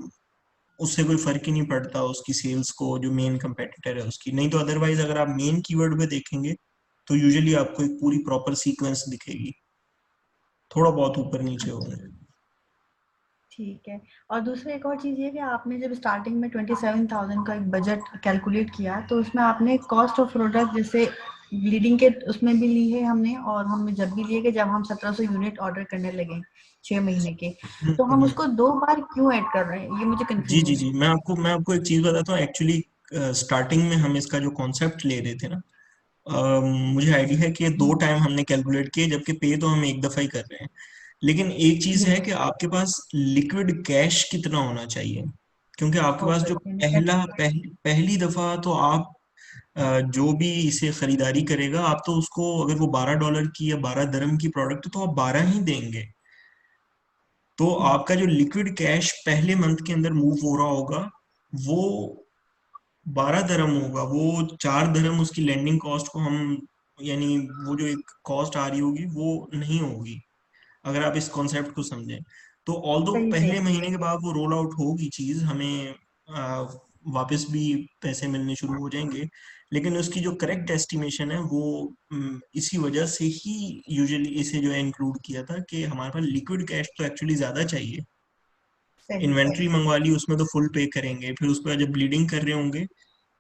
उससे कोई फर्क ही नहीं पड़ता उसकी सेल्स को जो मेन कंपेटिटर है उसकी। नहीं तो अदरवाइज अगर आप मेन कीवर्ड पे देखेंगे तो यूजुअली आपको एक पूरी प्रॉपर सीक्वेंस दिखेगी, थोड़ा बहुत ऊपर नीचे होंगे। ठीक है। और दूसरा एक और चीज़ ये कि आपने जब स्टार्टिंग में 27,000 का एक बजट कैलकुलेट किया तो उसमें आपने कॉस्ट ऑफ प्रोडक्ट जैसे ब्लीडिंग के उसमें भी ली है हमने, और हमने जब भी लिए कि जब हम 1700 यूनिट ऑर्डर करने लगे 6 महीने के, तो हम उसको 2 बार क्यों ऐड कर रहे हैं, ये मुझे जी कंफ्यूजन जी है। जी, मैं आपको एक चीज बताता हूँ। एक्चुअली स्टार्टिंग में हम इसका जो कॉन्सेप्ट ले रहे थे ना, मुझे आइडिया है कि 2 टाइम हमने कैलकुलेट किए, जबकि पे तो हम एक दफा ही कर रहे हैं। लेकिन एक चीज है कि आपके पास लिक्विड कैश कितना होना चाहिए, क्योंकि आपके पास जो पहली दफा तो आप जो भी इसे खरीदारी करेगा, आप तो उसको अगर वो $12 की या 12 दरम की प्रोडक्ट है तो आप 12 ही देंगे। तो आपका जो लिक्विड कैश पहले मंथ के अंदर मूव हो रहा होगा वो 12 दरम होगा। वो 4 दरम उसकी लैंडिंग कॉस्ट को हम, यानी वो जो एक कॉस्ट आ रही होगी वो नहीं होगी, अगर आप इस कॉन्सेप्ट को समझें। तो ऑल्दो सही से। पहले महीने के बाद वो रोल आउट होगी चीज, हमें वापस भी पैसे मिलने शुरू हो जाएंगे, लेकिन उसकी जो करेक्ट एस्टिमेशन है वो इसी वजह से ही यूजुअली इसे जो है इंक्लूड किया था कि हमारे पास लिक्विड कैश तो एक्चुअली ज्यादा चाहिए। सही इन्वेंट्री सही। मंगवा ली, उसमें तो फुल पे करेंगे, फिर उसके बाद जब ब्लीडिंग कर रहे होंगे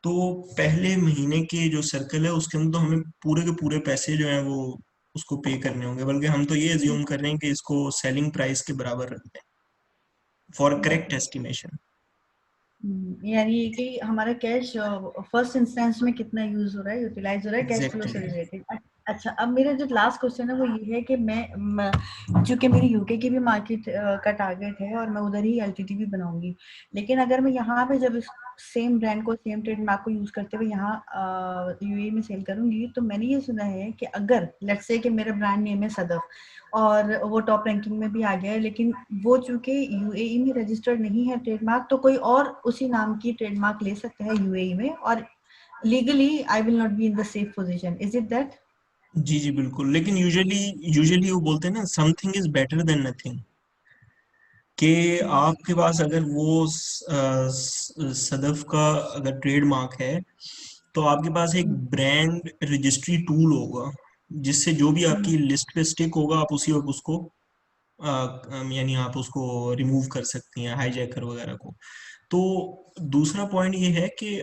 तो पहले महीने के जो सर्कल है उसके अंदर तो हमें पूरे के पूरे पैसे जो है वो उसको पे करने होंगे, बल्कि हम तो ये अज्यूम कर रहे हैं कि इसको सेलिंग प्राइस के बराबर रख दें फॉर करेक्ट एस्टिमेशन। यानी ये कि हमारा कैश फर्स्ट इंस्टेंस में कितना यूज हो रहा है, यूटिलाइज हो रहा है कैश फ्लो से एग्जैक्टली। रिलेटेड। अच्छा, अब मेरा जो लास्ट क्वेश्चन है वो ये है कि चूंकि मेरी यूके की भी मार्केट का टारगेट है और मैं उधर ही LTD भी बनाऊंगी, लेकिन अगर मैं यहाँ पे जब सेम ब्रांड को सेम ट्रेडमार्क को यूज करते हुए यहाँ UAE में सेल करूंगी, तो मैंने ये सुना है कि अगर लेट्स से कि मेरा ब्रांड नेम है सदफ और वो टॉप रैंकिंग में भी आ गया है, लेकिन वो चूंकि UAE में रजिस्टर्ड नहीं है ट्रेडमार्क, तो कोई और उसी नाम की ट्रेडमार्क ले सकता है UAE में, और legally I will not be in the safe position. Is it that? जी जी बिल्कुल, लेकिन यूजुअली वो बोलते हैं ना something is better than nothing, कि आपके पास अगर वो सदफ का अगर ट्रेडमार्क है तो आपके पास एक ब्रांड रजिस्ट्री टूल होगा जिससे जो भी आपकी लिस्ट पे स्टिक होगा आप उसी वक्त उसको यानी आप उसको रिमूव कर सकती हैं हाईजैकर वगैरह को। तो दूसरा पॉइंट ये है कि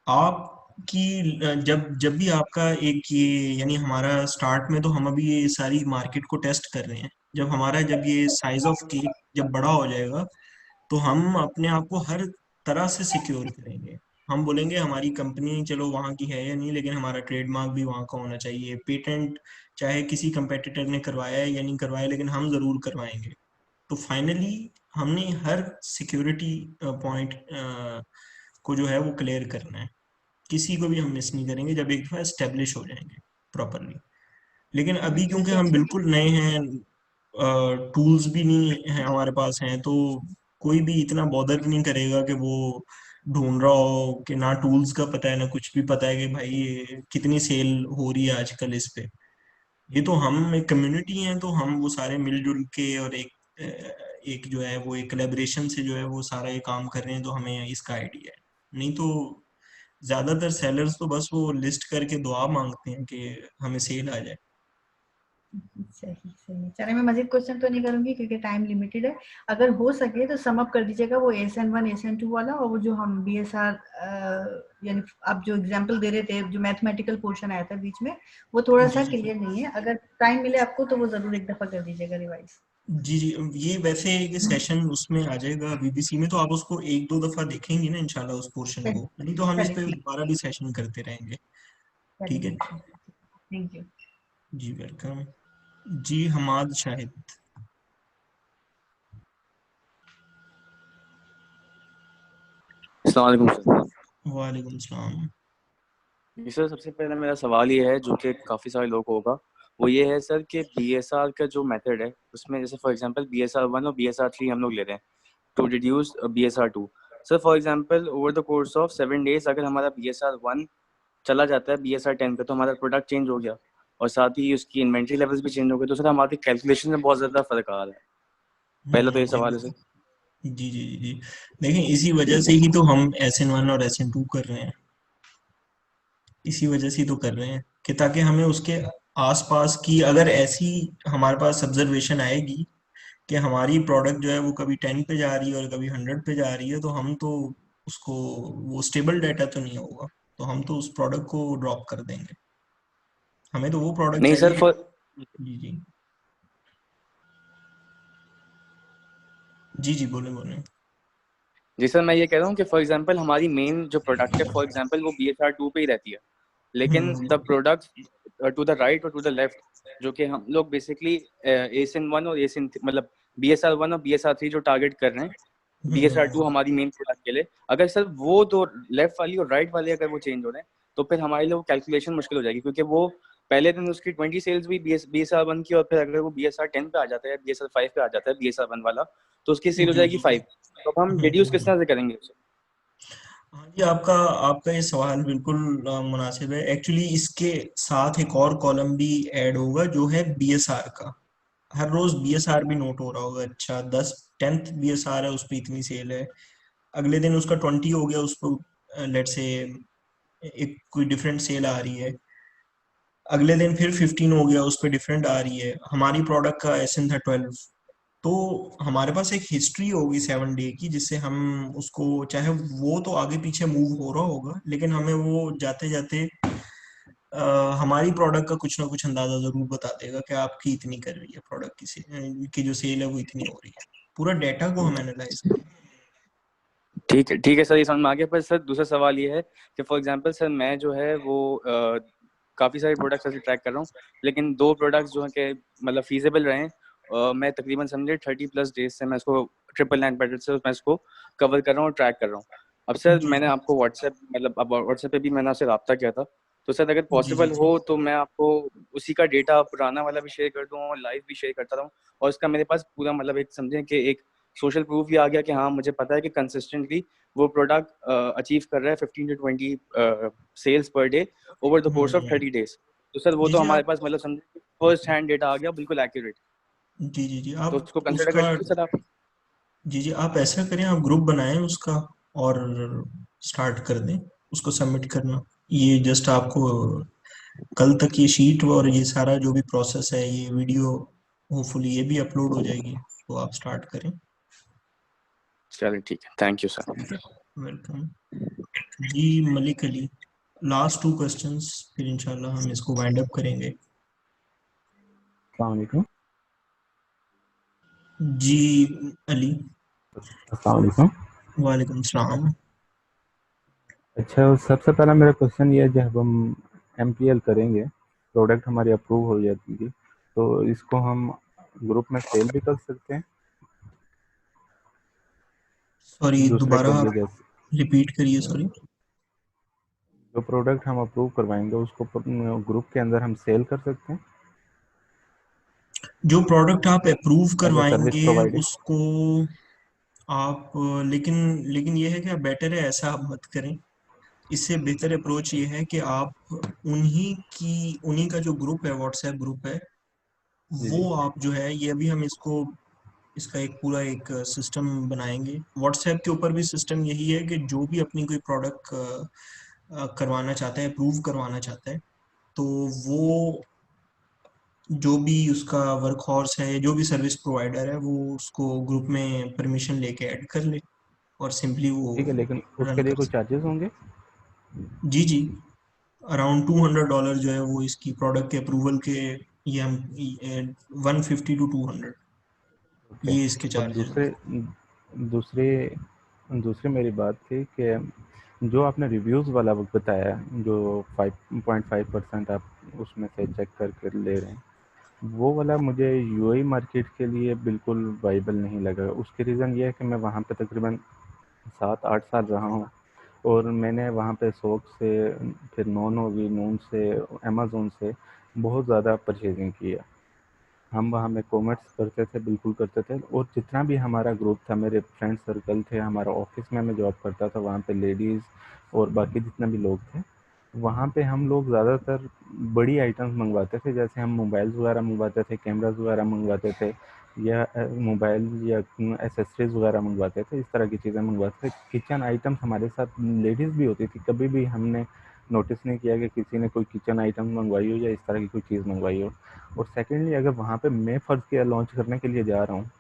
आपकी जब जब भी आपका एक ये यानी हमारा स्टार्ट में तो हम अभी ये सारी मार्केट को टेस्ट कर रहे हैं, जब ये साइज ऑफ केक जब बड़ा हो जाएगा तो हम अपने आप को हर तरह से सिक्योर करेंगे। हम बोलेंगे हमारी कंपनी चलो वहाँ की है या नहीं, लेकिन हमारा ट्रेडमार्क भी वहाँ का होना चाहिए, पेटेंट चाहे किसी कंपेटिटर ने करवाया है या नहीं करवाया लेकिन हम जरूर करवाएंगे। तो फाइनली हमने हर सिक्योरिटी पॉइंट को जो है वो क्लियर करना है, किसी को भी हम मिस नहीं करेंगे जब एक बार एस्टेब्लिश हो जाएंगे प्रॉपरली। लेकिन अभी क्योंकि हम बिल्कुल नए हैं, टूल्स भी नहीं है हमारे पास हैं, तो कोई भी इतना बॉदर नहीं करेगा कि वो ढूंढ रहा हो कि ना टूल्स का पता है ना कुछ भी पता है कि भाई ये कितनी सेल हो रही है आजकल इस पे। ये तो हम एक कम्युनिटी हैं तो हम वो सारे मिलजुल के और एक जो है वो एक कोलैबोरेशन से जो है वो सारा ये काम कर रहे हैं, तो हमें इसका आइडिया है। नहीं तो ज्यादातर सेलर्स तो बस वो लिस्ट करके दुआ मांगते हैं कि हमें सेल आ जाए। सही सही। चलिए मैं मजीद क्वेश्चन तो नहीं करूंगी क्योंकि टाइम लिमिटेड है। अगर हो सके तो सम अप कर दीजिएगा वो ASN1 ASN2 वाला, और वो जो हम BSR यानी आप जो एग्जांपल दे रहे थे, जो मैथमेटिकल पोर्शन आया था बीच में, वो थोड़ा सा क्लियर नहीं है। अगर टाइम मिले आपको तो वो जरूर एक दफा कर दीजिएगा रिवाइज। जी जी, ये वैसे एक सेशन उसमें आ जाएगा BBC में, तो आप उसको एक दो दफा देखेंगे ना इंशाल्लाह उस पोर्शन को, नहीं तो हम इस पे दोबारा भी सेशन करते रहेंगे। ठीक है, थैंक यू जी, वेलकम जी। हमाद शाहिद। अस्सलाम वालेकुम सर। वालेकुम सलाम। जी सर, सबसे पहले मेरा सवाल ये है जो कि काफ़ी सारे लोग होगा, वो ये है सर कि BSR का जो मेथड है उसमें जैसे फॉर एग्जांपल BSR1 और BSR3 हम लोग ले रहे हैं to reduce BSR2। Sir for example over the course of 7 days अगर हमारा BSR1 चला जाता है BSR10 पे तो हमारा प्रोडक्ट चेंज हो गया और साथ ही उसकी इन्वेंट्री लेवल्स भी चेंज हो गए, तो सर हमारी कैलकुलेशन में बहुत ज़्यादा फर्क आ रहा है। पहला तो ये सवाल है सर। जी जी जी, देखें इसी वजह से ही तो हम SN1 और SN2 कर रहे हैं, इसी वजह से तो कर रहे हैं कि ताकि हमें उसके आसपास की अगर ऐसी हमारे पास ऑब्जर्वेशन आएगी कि हमारी प्रोडक्ट जो है वो कभी 10 पे जा रही है और कभी 100 पे जा रही है, तो हम तो उसको वो स्टेबल डाटा तो नहीं होगा, तो हम तो उस प्रोडक्ट को ड्रॉप कर देंगे। हमें तो वो प्रोडक्ट नहीं चाहिए। सर जी जी जी जी, बोले बोले। जी सर, मैं ये कह रहा हूँ कि फॉर एग्जांपल हमारी मेन जो प्रोडक्ट है फॉर एग्जांपल वो BSR2 पे ही रहती है, लेकिन the product to the right और टू द लेफ्ट जो कि हम लोग बेसिकली ASN1 और ASN मतलब BSR1 और BSR3 जो टारगेट कर रहे हैं BSR2 हमारी मेन प्रोडक्ट के लिए, अगर सर वो दो लेफ्ट वाली और राइट वाली अगर वो चेंज हो रहे हैं तो फिर हमारे लिए वो कैलकुलेशन मुश्किल हो जाएगी, क्योंकि वो पहले दिन उसकी 20 सेल्स भी BSR1 की और फिर अगर वो BSR10 पे आ जाता है, BSR5 पे आ जाता है BSR1 वाला, तो उसकी सेल हो जाएगी 5। तो हम रिड्यूस किस तरह से करेंगे उसे? हाँ जी, आपका ये सवाल बिल्कुल मुनासिब है। एक्चुअली इसके साथ एक और कॉलम भी ऐड होगा जो है BSR का। हर रोज BSR भी नोट हो रहा होगा, अच्छा 10th BSR है उस पर इतनी सेल है, अगले दिन उसका 20 हो गया, उस पर लेट से एक कोई डिफरेंट सेल आ रही है, अगले दिन फिर 15 हो गया, उस पर डिफरेंट आ रही है। हमारी प्रोडक्ट का SN था 12, तो हमारे पास एक हिस्ट्री होगी 7 डे की जिससे हम उसको, चाहे वो तो आगे पीछे मूव हो रहा होगा लेकिन हमें वो जाते जाते हमारी प्रोडक्ट का कुछ ना कुछ अंदाजा जरूर बता देगा कि आपकी इतनी कर रही है प्रोडक्ट की जो सेल है वो इतनी हो रही है। पूरा डेटा को हम एनालाइज करेंगे। ठीक है सर, ये समझ में आ गया। पर सर दूसरा सवाल ये है कि फॉर एग्जांपल सर मैं जो है वो काफ़ी सारे प्रोडक्ट्स ऐसे ट्रैक कर रहा हूँ, लेकिन 2 प्रोडक्ट्स जो हैं कि मतलब फीजेबल रहे, मैं तकरीबन समझे 30+ डेज से मैं इसको 999 पैकेट से मैं इसको कवर कर रहा हूँ और ट्रैक कर रहा हूँ। अब सर मैंने आपको व्हाट्सएप पे भी मैंने आपसे रब्ता किया था, तो सर अगर पॉसिबल हो तो मैं आपको उसी का डेटा पुराना वाला भी शेयर कर दूँ और लाइव भी शेयर करता रहूँ, और इसका मेरे पास पूरा मतलब एक समझें कि एक सोशल प्रूफ भी आ गया कि हाँ मुझे पता है कि कंसिस्टेंटली वो प्रोडक्ट अचीव कर रहा है 15 to 20 sales per day over the course of 30 days। तो सर वो जी तो जी हमारे आप पास मतलब समझो फर्स्ट हैंड डेटा आ गया, बिल्कुल एक्यूरेट। जी तो आप उसको कंसिडर उसका करेंगे सर आप? जी आप ऐसा करें, आप ग्रुप बनाएं उसका और स्टार्ट कर दें उसको सबमिट करना। ये जस्ट आपको कल तक ये शीट और ये सारा जो भी प्रोसेस है, ये वीडियो होपफुली ये भी अपलोड हो जाएगी, तो आप स्टार्ट करें। चलिए ठीक है, थैंक यू सर। वेलकम जी। मलिक अली, लास्ट 2 क्वेश्चंस, फिर इंशाल्लाह हम इसको वाइंड अप करेंगे। अस्सलाम वालेकुम। जी अली। अस्सलाम वालेकुम। वालेकुम सलाम। अच्छा, सबसे पहला मेरा क्वेश्चन ये है, जब हम MPL करेंगे, प्रोडक्ट हमारी अप्रूव हो जाती है, तो इसको हम ग्रुप में सेल भी कर सकते हैं? सॉरी दूसरे दोबारा के लिए, आप जैसे रिपीट करिए, सॉरी। जो प्रोडक्ट हम अप्रूव करवाएंगे उसको ग्रुप के अंदर हम सेल कर सकते हैं जो प्रोडक्ट आप अप्रूव एज ए सर्विस करवाएंगे प्रोवाइडर? उसको आप लेकिन लेकिन ये है कि बेटर है ऐसा आप मत करें। इससे बेहतर अप्रोच ये है कि आप उन्हीं का जो ग्रुप है, व्हाट्सएप ग्रुप है, जी जी। वो आप जो है, ये अभी हम इसका एक पूरा एक सिस्टम बनाएंगे। व्हाट्सएप के ऊपर भी सिस्टम यही है कि जो भी अपनी कोई प्रोडक्ट करवाना चाहता है, अप्रूव करवाना चाहता है, तो वो जो भी उसका वर्क हॉर्स है, जो भी सर्विस प्रोवाइडर है, वो उसको ग्रुप में परमिशन लेके ऐड कर ले और सिंपली वो ठीक है, लेकिन रन उसके लिए कर कोई सकते। चार्जेस होंगे? जी अराउंड $200 जो है वो इसकी प्रोडक्ट के अप्रूवल के, ये हम 150 to 200 ओके। ये इसके और चार्जेस हैं। दूसरे दूसरी मेरी बात थी कि जो आपने रिव्यूज़ वाला वक्त बताया, जो 5.5% आप उसमें से चेक करके ले रहे हैं, वो वाला मुझे यूएई मार्केट के लिए बिल्कुल वाइबल नहीं लगा। उसकी रीज़न ये है कि मैं वहाँ पे तकरीबन 7-8 साल रहा हूँ, और मैंने वहाँ पे सोक से, फिर नून से, अमेज़न से बहुत ज़्यादा परचेजिंग किया। हम वहाँ में कॉमर्स करते थे, बिल्कुल करते थे, और जितना भी हमारा ग्रुप था, मेरे फ्रेंड सर्कल थे, हमारा ऑफिस में मैं जॉब करता था, वहाँ पे लेडीज़ और बाकी जितने भी लोग थे, वहाँ पे हम लोग ज़्यादातर बड़ी आइटम्स मंगवाते थे। जैसे हम मोबाइल्स वगैरह मंगवाते थे, कैमरास वगैरह मंगवाते थे, या मोबाइल या एसेसरीज वगैरह मंगवाते थे, इस तरह की चीज़ें मंगवाते थे। किचन आइटम्स हमारे साथ लेडीज़ भी होती थी, कभी भी हमने नोटिस नहीं किया कि किसी ने कोई किचन आइटम मंगवाई हो या इस तरह की कोई चीज़ मंगवाई हो। और सेकेंडली, अगर वहाँ पे मैं फ़र्ज़ किया लॉन्च करने के लिए जा रहा हूँ,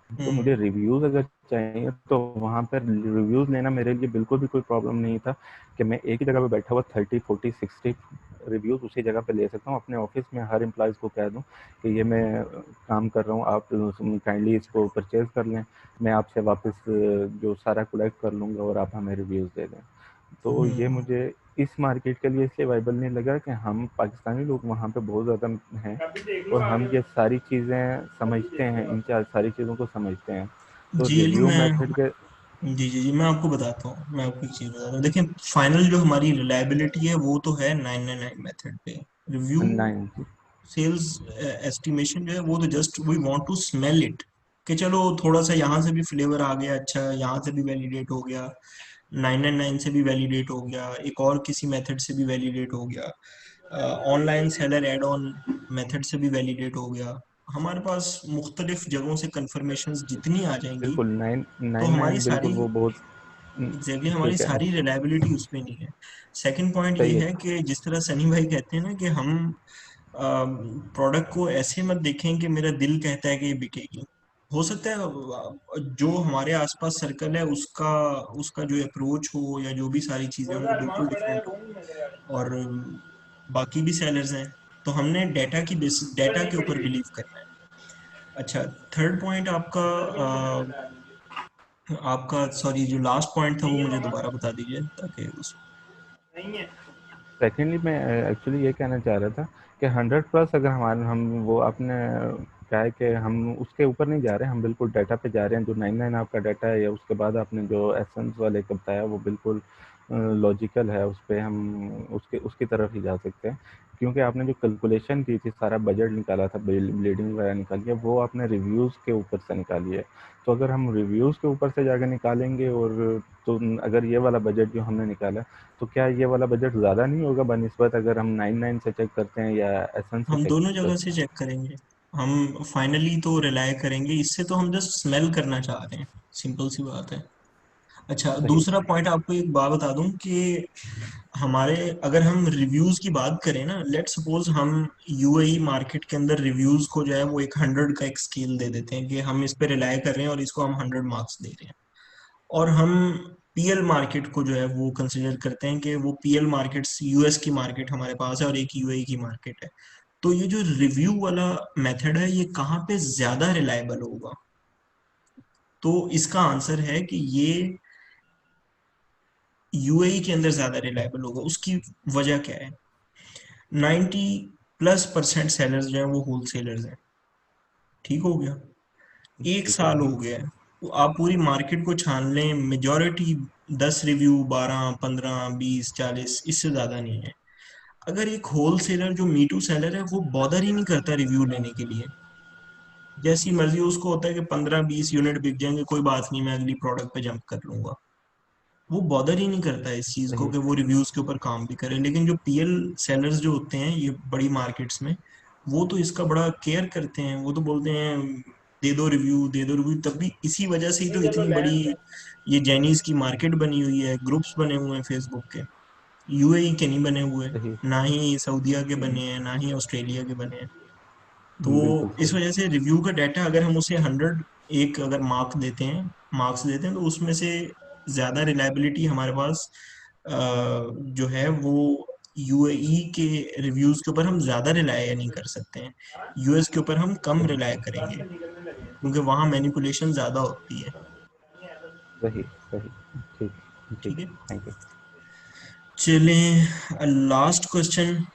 तो मुझे रिव्यूज़ अगर चाहिए, तो वहाँ पर रिव्यूज़ लेना मेरे लिए बिल्कुल भी कोई प्रॉब्लम नहीं था कि मैं एक ही जगह पे बैठा हुआ 30, 40, 60 रिव्यूज़ उसी जगह पे ले सकता हूँ। अपने ऑफिस में हर एम्प्लॉइज़ को कह दूँ कि ये मैं काम कर रहा हूँ, आप काइंडली इसको परचेज़ कर लें, मैं आपसे वापस जो सारा कलेक्ट कर लूँगा और आप हमें रिव्यूज़ दे दें। तो ये मुझे इस मार्केट के लिए इसलिए वाइबल नहीं लगा कि हम पाकिस्तानी लोग वहाँ पे बहुत ज़्यादा हैं, और हम ये सारी चीज़ें समझते हैं, इन सारी चीज़ों को समझते हैं। तो जी अली, रिव्यू मेथड के जी मैं आपको बताता हूँ, मैं आपको एक चीज बताता हूँ। देखिए, फाइनल जो हमारी रिलायबिलिटी है वो तो है 999 मेथड पे। रिव्यू 9 सेल्स एस्टिमेशन जो है वो तो just we want to smell it, कि चलो थोड़ा सा यहाँ से भी फ्लेवर आ गया, अच्छा यहाँ से भी वैलिडेट हो गया, 999 से भी वैलिडेट हो गया, एक और किसी मेथड से भी वैलिडेट हो गया, online seller add on method से भी वैलिडेट हो गया। हमारे पास मुख्तलिफ जगहों से कंफर्मेशंस जितनी आ जाएंगी, बिल्कुल तो 999 हमारी बिल्कुल सारी वो बहुत एग्जैक्टली हमारी ठीक है, सारी रिलायबिलिटी उसमें नहीं है। सेकंड पॉइंट ये सही है। है कि जिस तरह सनी भाई कहते हैं ना कि हम प्रोडक्ट को ऐसे मत देखें कि मेरा दिल कहता है कि ये बिकेगी। हो सकता है जो हमारे आसपास सर्कल है उसका उसका जो अप्रोच हो या जो भी सारी चीजें हो वो बिल्कुल डिफरेंट हो, और बाकी भी सेलर्स हैं, तो हमने डेटा के ऊपर बिलीव करना है। अच्छा, थर्ड पॉइंट आपका सॉरी, जो लास्ट पॉइंट था वो मुझे दोबारा बता दीजिए ताकि उस सेकेंडली, मैं एक्चुअली ये कहना चाह रहा था कि 100+ अगर हम वो आपने कहा है कि हम उसके ऊपर नहीं जा रहे हैं, हम बिल्कुल डाटा पे जा रहे हैं। जो 99 आपका डाटा है, या उसके बाद आपने जो एसेंस वाले का बताया, वो बिल्कुल लॉजिकल है, उस पर हम उसकी तरफ ही जा सकते हैं। क्योंकि आपने जो कैलकुलेशन की थी, सारा बजट निकाला था, ब्लीडिंग वगैरह निकाली है, वो आपने रिव्यूज़ के ऊपर से निकाली है। तो अगर हम रिव्यूज़ के ऊपर से जाकर निकालेंगे, और तो अगर ये वाला बजट जो हमने निकाला, तो क्या ये वाला बजट ज़्यादा नहीं होगा बनिस्बत अगर हम 99 से चेक करते हैं या एसेंस से हम चेक दोनों करते जगह से चेक करेंगे। हम फाइनली तो रिलाय करेंगे, इससे तो हम जस्ट स्मेल करना चाह रहे हैं, सिंपल सी बात है। अच्छा, सही। दूसरा पॉइंट आपको एक बात बता दूं कि हमारे, अगर हम रिव्यूज की बात करें ना, लेट सपोज हम यूएई मार्केट के अंदर रिव्यूज को जो है वो एक 100 का एक स्केल दे देते हैं कि हम इस पे रिलाय कर रहे हैं और इसको हम 100 मार्क्स दे रहे हैं, और हम पीएल मार्केट को जो है वो कंसिडर करते हैं कि वो पीएल मार्केट्स यूएस की मार्केट हमारे पास है और एक यूएई की मार्केट है। तो ये जो रिव्यू वाला मेथड है, ये कहाँ पे ज्यादा रिलायबल होगा? तो इसका आंसर है कि ये यूएई के अंदर ज्यादा रिलायबल होगा। उसकी वजह क्या है? 90+% सेलर्स जो है वो होलसेलर्स हैं। ठीक हो गया, एक ठीक है। साल हो गया है, तो आप पूरी मार्केट को छान लें, मेजॉरिटी 10 रिव्यू, 12, 15, 20, 40, इससे ज्यादा नहीं है। अगर एक होलसेलर जो मीटू सेलर है वो बॉदर ही नहीं करता रिव्यू लेने के लिए, जैसी मर्जी उसको होता है कि 15-20 यूनिट बिक जाएंगे, कोई बात नहीं, मैं अगली प्रोडक्ट पे जंप कर लूंगा, वो बॉदर ही नहीं करता है इस चीज को सही। कि वो रिव्यूज के ऊपर काम भी करे। लेकिन जो पीएल सेलर्स जो होते हैं ये बड़ी मार्केट्स में, वो तो इसका बड़ा केयर करते हैं, वो तो बोलते हैं दे दो रिव्यू, दे दो रिव्यू। तब भी इसी वजह से ही तो इतनी बड़ी ये जैनीज की मार्केट बनी हुई है, ग्रुप्स बने हुए हैं फेसबुक के। यूएई के नहीं बने हुए, सही। ना ही सऊदीया के बने हैं, ना ही ऑस्ट्रेलिया के बने हैं। तो बिल्कुल इस सही। वजह से रिव्यू का डाटा अगर हम उसे 100 एक अगर मार्क्स देते हैं तो उसमें से ज्यादा रिलायबिलिटी हमारे पास जो है वो यूएई के रिव्यूज के ऊपर हम ज्यादा रिलाय नहीं कर सकते हैं, यूएस के ऊपर हम कम सही। रिलाय करेंगे क्योंकि वहाँ मैनिपुलेशन ज्यादा होती है। सही। सही। ठीक। ठीक। ठीक है, थैंक यू। चलें लास्ट क्वेश्चन।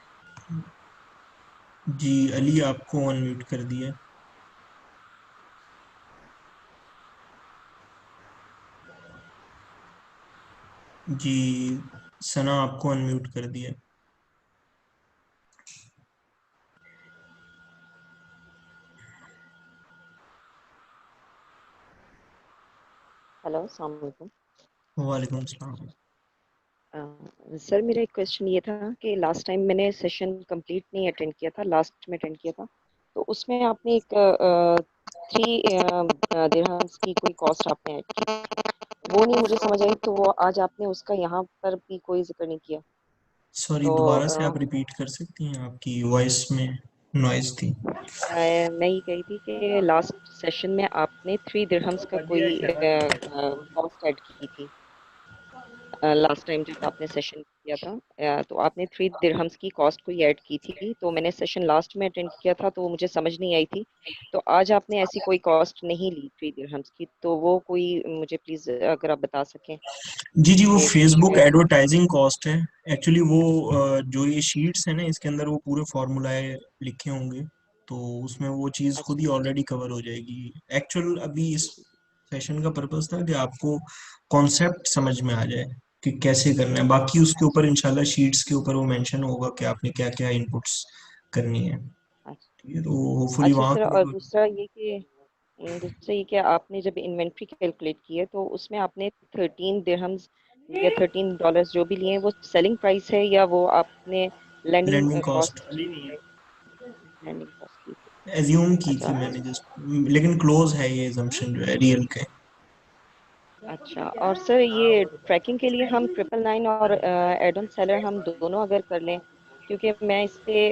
जी अली, आपको अनम्यूट कर दिया। जी सना, आपको अनम्यूट कर दिया। हेलो, अस्सलाम वालेकुम। वालेकुम सलाम। सर, मेरा एक क्वेश्चन ये था कि लास्ट टाइम मैंने सेशन कंप्लीट नहीं अटेंड किया था, लास्ट में अटेंड किया था, तो उसमें आपने एक 3 दिरहम्स की कोई कॉस्ट आपने ऐड की, वो नहीं मुझे समझ आई, तो वो आज आपने उसका यहाँ पर भी कोई जिक्र नहीं किया। सॉरी, तो दोबारा से आप रिपीट कर सकती हैं? आपकी वॉइस में नॉइज थी। मैं ये कही थी कि लास्ट सेशन में आपने 3 दिरहम्स का कोई कॉस्ट ऐड की थी। लास्ट टाइम जब आपने सेशन किया था, तो आपने 3 दिरहम्स की कॉस्ट कोई ऐड की थी, तो मैंने सेशन लास्ट में अटेंड किया था, तो वो मुझे समझ नहीं आई थी। तो आज आपने ऐसी कोई कॉस्ट नहीं ली 3 दिरहम्स की, तो वो कोई मुझे प्लीज अगर आप बता सकें जी जी, वो कि 3 फेसबुक दिरहम्स। एडवर्टाइजिंग कॉस्ट है एक्चुअली। वो जो ये शीट्स है ना, इसके अंदर वो पूरे फॉर्मूलाए लिखे होंगे, तो उसमें वो चीज़ खुद ही अच्छा ऑलरेडी कवर हो जाएगी। एक्चुअल अभी इस सेशन का पर्पस था कि आपको कॉन्सेप्ट समझ में आ जाए कि कैसे करना है। बाकी उसके ऊपर इंशाल्लाह शीट्स के ऊपर वो मेंशन होगा कि आपने क्या क्या इनपुट्स करनी है। अच्छा ठीक है, तो होपफुली अच्छा वहाँ सर, और कवर। दूसरा ये कि आपने जब इन्वेंट्री कैलकुलेट की है, तो उसमें आपने 13 दिरहम्स या $13 जो भी लिए हैं, वो सेलिंग प्राइस है या वो आपने landing landing cost cost landing cost की थी? एज्यूम की थी अच्छा मैंने जस्ट, लेकिन क्लोज है ये एजम्पशन जो है रियल के। अच्छा। और सर, ये ट्रैकिंग के लिए हम 999 और एड ऑन सेलर हम दोनों अगर कर लें, क्योंकि मैं इस पे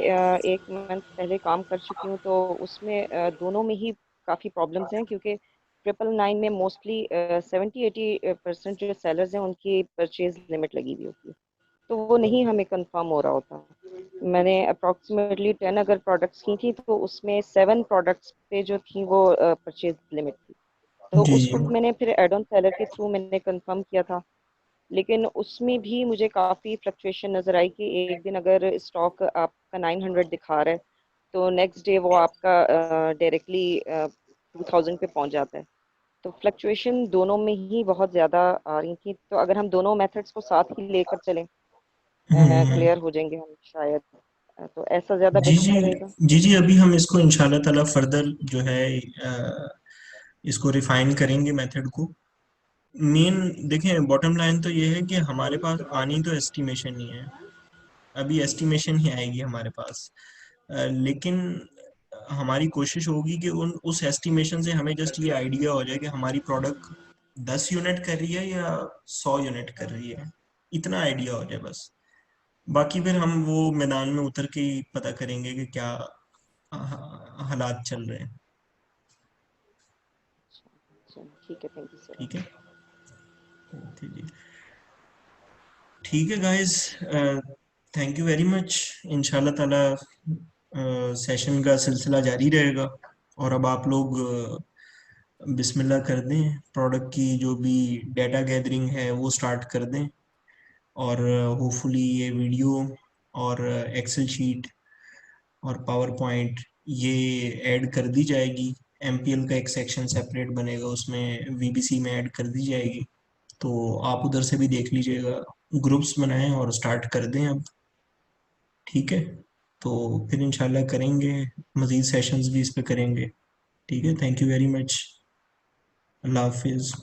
1 मंथ पहले काम कर चुकी हूँ, तो उसमें दोनों में ही काफ़ी प्रॉब्लम्स हैं, क्योंकि 999 में मोस्टली 70-80% जो सेलर्स हैं उनकी परचेज लिमिट लगी हुई होती है, तो वो नहीं हमें कंफर्म हो रहा होता। मैंने अप्रॉक्सीमेटली 10 अगर प्रोडक्ट्स की थी, तो उसमें 7 प्रोडक्ट्स पे जो थी वो परचेज लिमिट थी, तो जी जी। उसको मैंने फिर एड ऑन सेलर के थ्रू मैंने कंफर्म किया था। लेकिन उसमें भी मुझे काफ़ी फ्लक्चुएशन नज़र आई कि एक दिन अगर स्टॉक आपका 900 दिखा रहा है, तो नेक्स्ट डे वो आपका डायरेक्टली 2000 पे पहुंच जाता है। तो फ्लक्चुएशन दोनों में ही बहुत ज़्यादा आ रही थी, तो अगर हम दोनों मेथड्स को साथ ही लेकर चलें, हम्म, क्लियर हो जाएंगे हम शायद। तो ऐसा ज्यादा जी बेटर जी रहेगा। जी जी, अभी हम इसको इंशाल्लाह ताला फर्दर जो है इसको रिफाइन करेंगे मेथड को। मेन देखें, बॉटम लाइन तो ये है कि हमारे पास आनी तो एस्टिमेशन ही है, अभी एस्टिमेशन ही आएगी हमारे पास। लेकिन हमारी कोशिश होगी कि उन उस एस्टिमेशन से हमें जस्ट ये आइडिया हो जाए कि हमारी प्रोडक्ट 10 यूनिट कर रही है या 100 यूनिट कर रही है, इतना आइडिया हो जाए बस। बाकी फिर हम वो मैदान में उतर के ही पता करेंगे कि क्या हालात चल रहे हैं। ठीक है, थैंक यू सर। ठीक है, जी ठीक है guys, thank you very much. इंशाल्लाह ताला सेशन का सिलसिला जारी रहेगा, और अब आप लोग बिस्मिल्लाह कर दें, प्रोडक्ट की जो भी डेटा गैदरिंग है वो स्टार्ट कर दें, और होपफुली ये वीडियो और एक्सेल शीट और पावर पॉइंट ये ऐड कर दी जाएगी। एमपीएल का एक सेक्शन सेपरेट बनेगा, उसमें वीबीसी में ऐड कर दी जाएगी, तो आप उधर से भी देख लीजिएगा। ग्रुप्स बनाएं और स्टार्ट कर दें अब। ठीक है, तो फिर इंशाल्लाह करेंगे, मज़ीद सेशंस भी इस पे करेंगे। ठीक है, थैंक यू वेरी मच, अल्लाह हाफिज़।